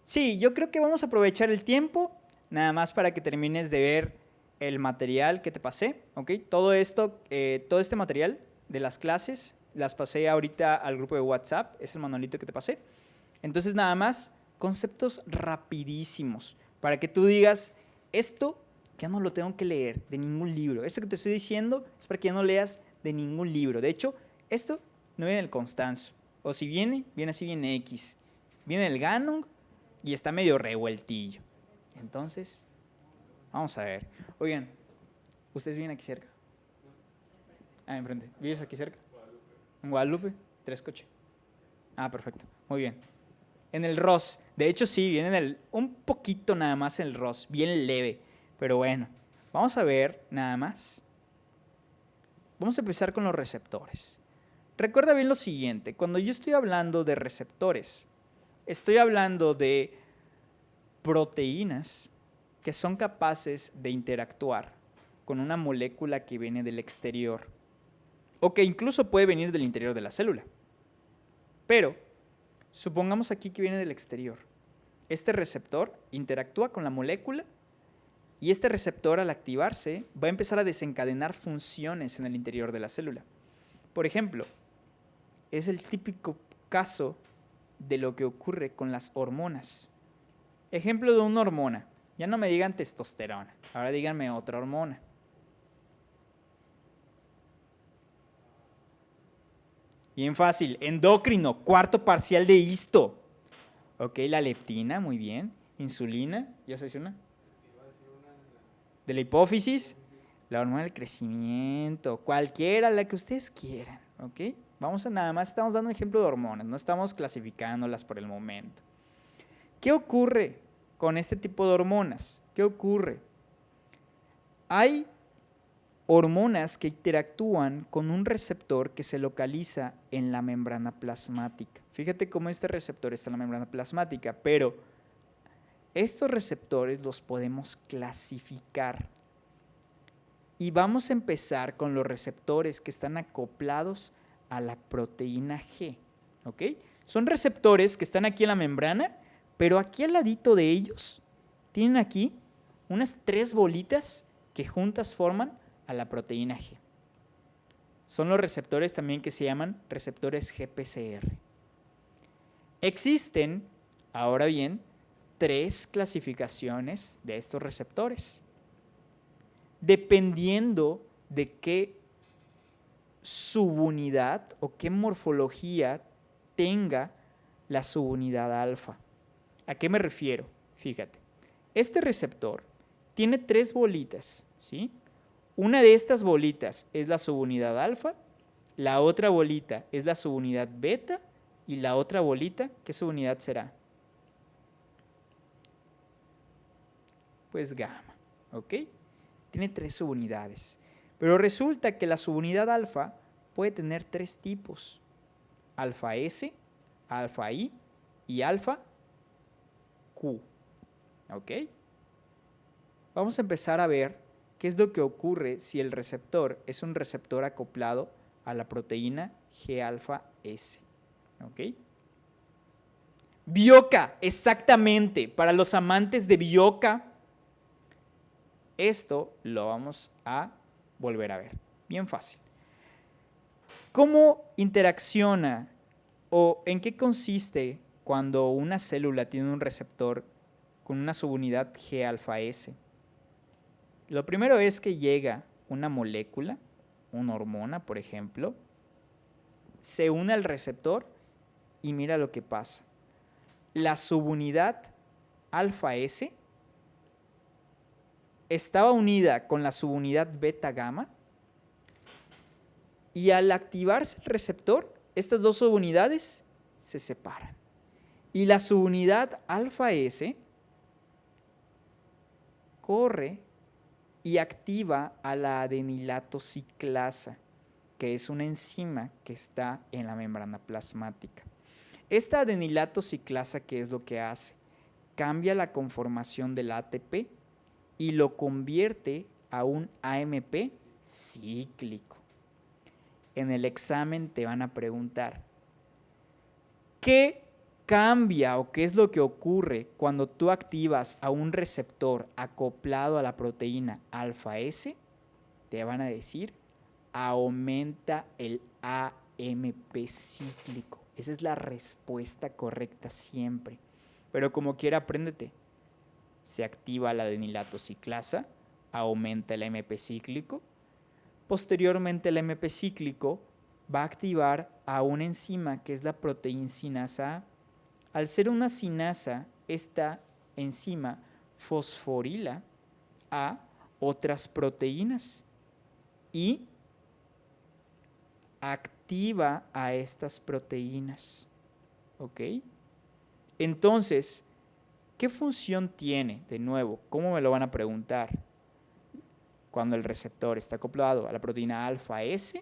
Sí, yo creo que vamos a aprovechar el tiempo, nada más para que termines de ver el material que te pasé, ¿ok? Todo este material de las clases, las pasé ahorita al grupo de WhatsApp, es el manualito que te pasé. Entonces, nada más, conceptos rapidísimos, para que tú digas, esto ya no lo tengo que leer de ningún libro. Esto que te estoy diciendo es para que ya no leas de ningún libro. De hecho, esto no viene del Constanzo. O si viene así, viene X. Viene el Ganong y está medio revueltillo. Entonces, vamos a ver. Oigan, ¿ustedes viven aquí cerca? Ah, enfrente. ¿Vives aquí cerca? ¿En Guadalupe? 3 coches. Ah, perfecto. Muy bien. En el Ross. De hecho, sí, viene un poquito nada más en el Ross. Bien leve. Pero bueno, vamos a ver nada más. Vamos a empezar con los receptores. Recuerda bien lo siguiente. Cuando yo estoy hablando de receptores, estoy hablando de proteínas que son capaces de interactuar con una molécula que viene del exterior. o que incluso puede venir del interior de la célula. Pero supongamos aquí que viene del exterior. Este receptor interactúa con la molécula y este receptor, al activarse, va a empezar a desencadenar funciones en el interior de la célula. Por ejemplo, es el típico caso de lo que ocurre con las hormonas. Ejemplo de una hormona. Ya no me digan testosterona, ahora díganme otra hormona. Bien fácil, endocrino, cuarto parcial de histo. Ok, la leptina, muy bien. Insulina, ¿ya se una? De la hipófisis, la hormona del crecimiento, cualquiera, la que ustedes quieran. Ok, vamos a nada más, estamos dando un ejemplo de hormonas, no estamos clasificándolas por el momento. ¿Qué ocurre con este tipo de hormonas? ¿Qué ocurre? Hay hormonas que interactúan con un receptor que se localiza en la membrana plasmática. Fíjate cómo este receptor está en la membrana plasmática, pero estos receptores los podemos clasificar. Y vamos a empezar con los receptores que están acoplados a la proteína G. ¿Ok? Son receptores que están aquí en la membrana, pero aquí al ladito de ellos tienen aquí unas 3 bolitas que juntas forman a la proteína G. Son los receptores también que se llaman receptores GPCR. Existen, ahora bien, 3 clasificaciones de estos receptores, dependiendo de qué subunidad o qué morfología tenga la subunidad alfa. ¿A qué me refiero? Fíjate, este receptor tiene 3 bolitas, ¿sí? Una de estas bolitas es la subunidad alfa, la otra bolita es la subunidad beta y la otra bolita, ¿qué subunidad será? Pues gamma, ¿ok? Tiene 3 subunidades. Pero resulta que la subunidad alfa puede tener 3 tipos: alfa S, alfa I y alfa Q. ¿Ok? Vamos a empezar a ver qué es lo que ocurre si el receptor es un receptor acoplado a la proteína G-alfa S. ¿Ok? Bioca, exactamente. Para los amantes de Bioca, esto lo vamos a volver a ver. Bien fácil. ¿Cómo interacciona o en qué consiste cuando una célula tiene un receptor con una subunidad G-alfa S? Lo primero es que llega una molécula, una hormona, por ejemplo, se une al receptor y mira lo que pasa. La subunidad alfa S estaba unida con la subunidad beta gamma y al activarse el receptor, estas 2 subunidades se separan. Y la subunidad alfa S corre y activa a la adenilato ciclasa, que es una enzima que está en la membrana plasmática. Esta adenilato ciclasa, ¿qué es lo que hace? Cambia la conformación del ATP y lo convierte a un AMP cíclico. En el examen te van a preguntar, ¿qué cambia o qué es lo que ocurre cuando tú activas a un receptor acoplado a la proteína alfa S? Te van a decir, aumenta el AMP cíclico. Esa es la respuesta correcta siempre. Pero como quiera, apréndete. Se activa la adenilato ciclasa, aumenta el AMP cíclico. Posteriormente, el AMP cíclico va a activar a una enzima que es la proteincinasa A. Al ser una cinasa, esta enzima fosforila a otras proteínas y activa a estas proteínas. ¿Ok? Entonces, ¿qué función tiene? De nuevo, ¿cómo me lo van a preguntar? Cuando el receptor está acoplado a la proteína alfa S,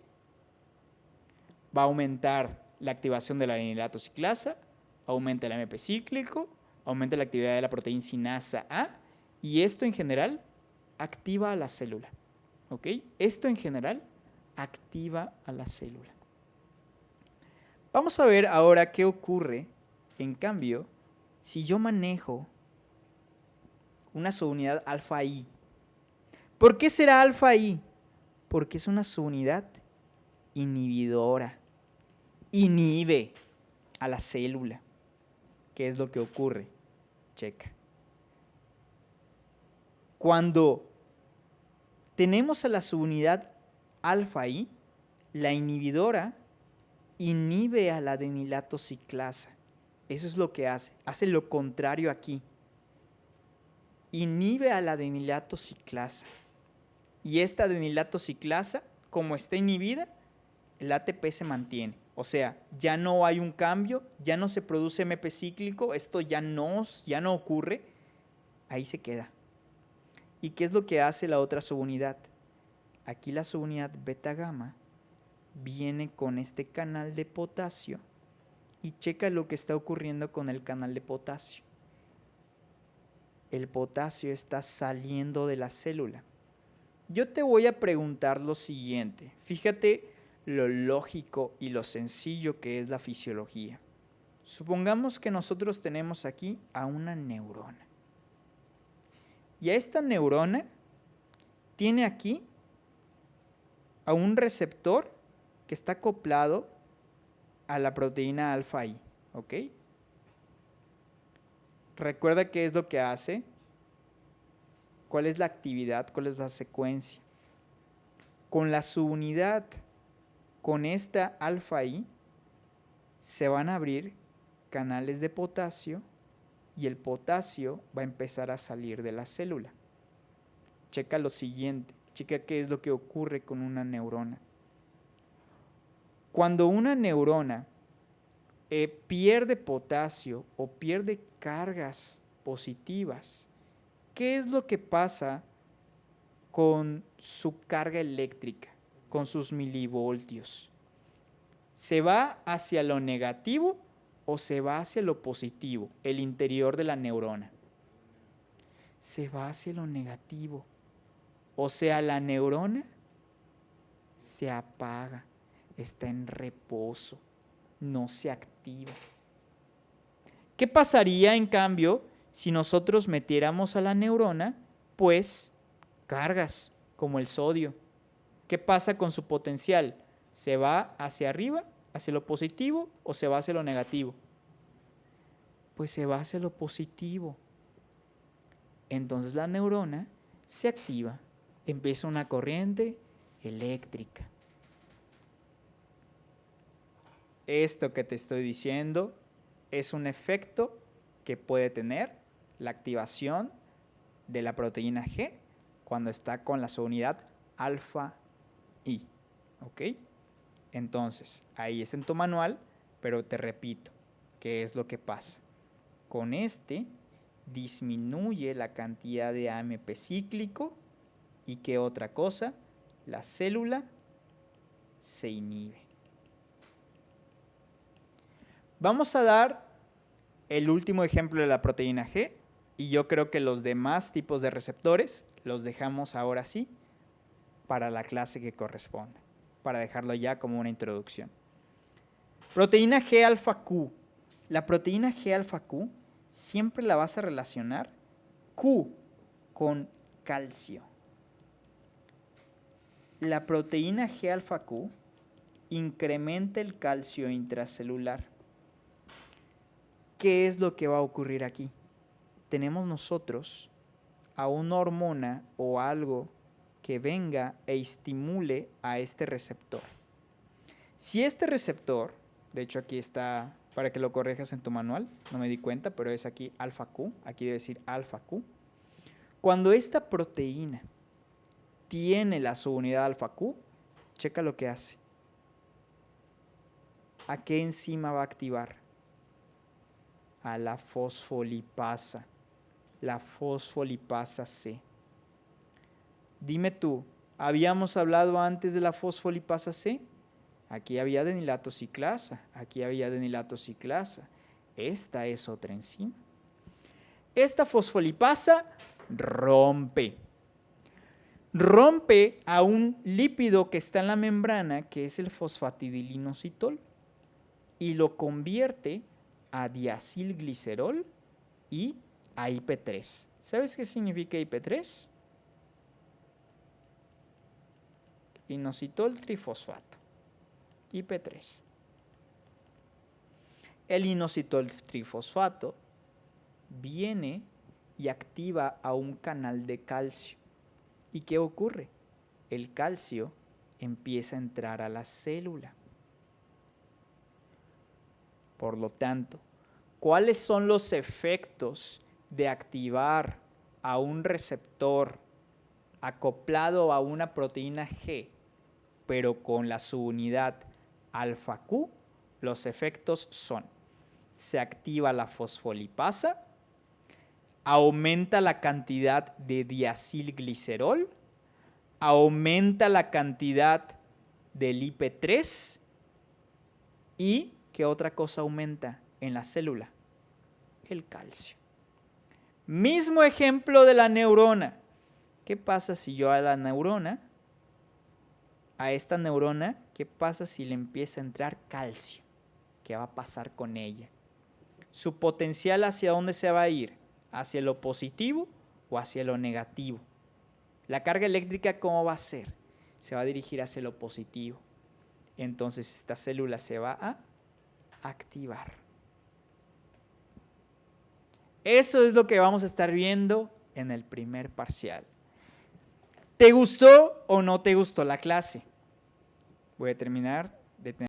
va a aumentar la activación de la adenilato ciclasa, aumenta el AMP cíclico, aumenta la actividad de la proteincinasa A, y esto en general activa a la célula. ¿Ok? Esto en general activa a la célula. Vamos a ver ahora qué ocurre, en cambio, si yo manejo una subunidad alfa I. ¿Por qué será alfa I? Porque es una subunidad inhibidora. Inhibe a la célula. ¿Qué es lo que ocurre? Checa. Cuando tenemos a la subunidad alfa I, la inhibidora inhibe a la adenilato ciclasa. Eso es lo que hace. Hace lo contrario aquí. Inhibe a la adenilato ciclasa. Y esta adenilato ciclasa, como está inhibida, el ATP se mantiene. O sea, ya no hay un cambio, ya no se produce MP cíclico, esto ya no ocurre, ahí se queda. ¿Y qué es lo que hace la otra subunidad? Aquí la subunidad beta gamma viene con este canal de potasio y checa lo que está ocurriendo con el canal de potasio. El potasio está saliendo de la célula. Yo te voy a preguntar lo siguiente. Fíjate lo lógico y lo sencillo que es la fisiología. Supongamos que nosotros tenemos aquí a una neurona. Y a esta neurona tiene aquí a un receptor que está acoplado a la proteína alfa I, ¿ok? Recuerda qué es lo que hace, cuál es la actividad, cuál es la secuencia. Con la subunidad, con esta alfa I, se van a abrir canales de potasio y el potasio va a empezar a salir de la célula. Checa lo siguiente, checa qué es lo que ocurre con una neurona. Cuando una neurona pierde potasio o pierde cargas positivas, ¿qué es lo que pasa con su carga eléctrica, con sus milivoltios? ¿Se va hacia lo negativo o se va hacia lo positivo, el interior de la neurona? Se va hacia lo negativo. O sea, la neurona se apaga, está en reposo, no se activa. ¿Qué pasaría, en cambio, si nosotros metiéramos a la neurona, pues, cargas, como el sodio? ¿Qué pasa con su potencial? ¿Se va hacia arriba, hacia lo positivo, o se va hacia lo negativo? Pues se va hacia lo positivo. Entonces la neurona se activa, empieza una corriente eléctrica. Esto que te estoy diciendo es un efecto que puede tener la activación de la proteína G cuando está con la subunidad alfa I. ¿Ok? Entonces, ahí es en tu manual, pero te repito, ¿qué es lo que pasa? Con este disminuye la cantidad de AMP cíclico y ¿qué otra cosa? La célula se inhibe. Vamos a dar el último ejemplo de la proteína G y yo creo que los demás tipos de receptores los dejamos ahora sí para la clase que corresponde, para dejarlo ya como una introducción. Proteína G alfa Q. La proteína G alfa Q siempre la vas a relacionar Q con calcio. La proteína G alfa Q incrementa el calcio intracelular. ¿Qué es lo que va a ocurrir aquí? Tenemos nosotros a una hormona o algo que venga e estimule a este receptor. Si este receptor, de hecho aquí está, para que lo corrijas en tu manual, no me di cuenta, pero es aquí alfa Q, aquí debe decir alfa Q. Cuando esta proteína tiene la subunidad alfa Q, checa lo que hace. ¿A qué enzima va a activar? A la fosfolipasa, la fosfolipasa C. Dime tú, ¿habíamos hablado antes de la fosfolipasa C? Aquí había adenilato ciclasa, aquí había adenilato ciclasa. Esta es otra enzima. Esta fosfolipasa rompe. rompe a un lípido que está en la membrana, que es el fosfatidilinositol, y lo convierte a diacilglicerol y a IP3. ¿Sabes qué significa IP3? Inositol trifosfato, IP3. El inositol trifosfato viene y activa a un canal de calcio. ¿Y qué ocurre? El calcio empieza a entrar a la célula. Por lo tanto, ¿cuáles son los efectos de activar a un receptor acoplado a una proteína G, pero con la subunidad alfa Q? Los efectos son: se activa la fosfolipasa, aumenta la cantidad de diacilglicerol, aumenta la cantidad del IP3 y ¿qué otra cosa aumenta en la célula? El calcio. Mismo ejemplo de la neurona. ¿Qué pasa si yo a esta neurona, qué pasa si le empieza a entrar calcio? ¿Qué va a pasar con ella? Su potencial, ¿hacia dónde se va a ir? ¿Hacia lo positivo o hacia lo negativo? La carga eléctrica, ¿cómo va a ser? Se va a dirigir hacia lo positivo. Entonces esta célula se va a activar. Eso es lo que vamos a estar viendo en el primer parcial. ¿Te gustó o no te gustó la clase? Voy a terminar de tener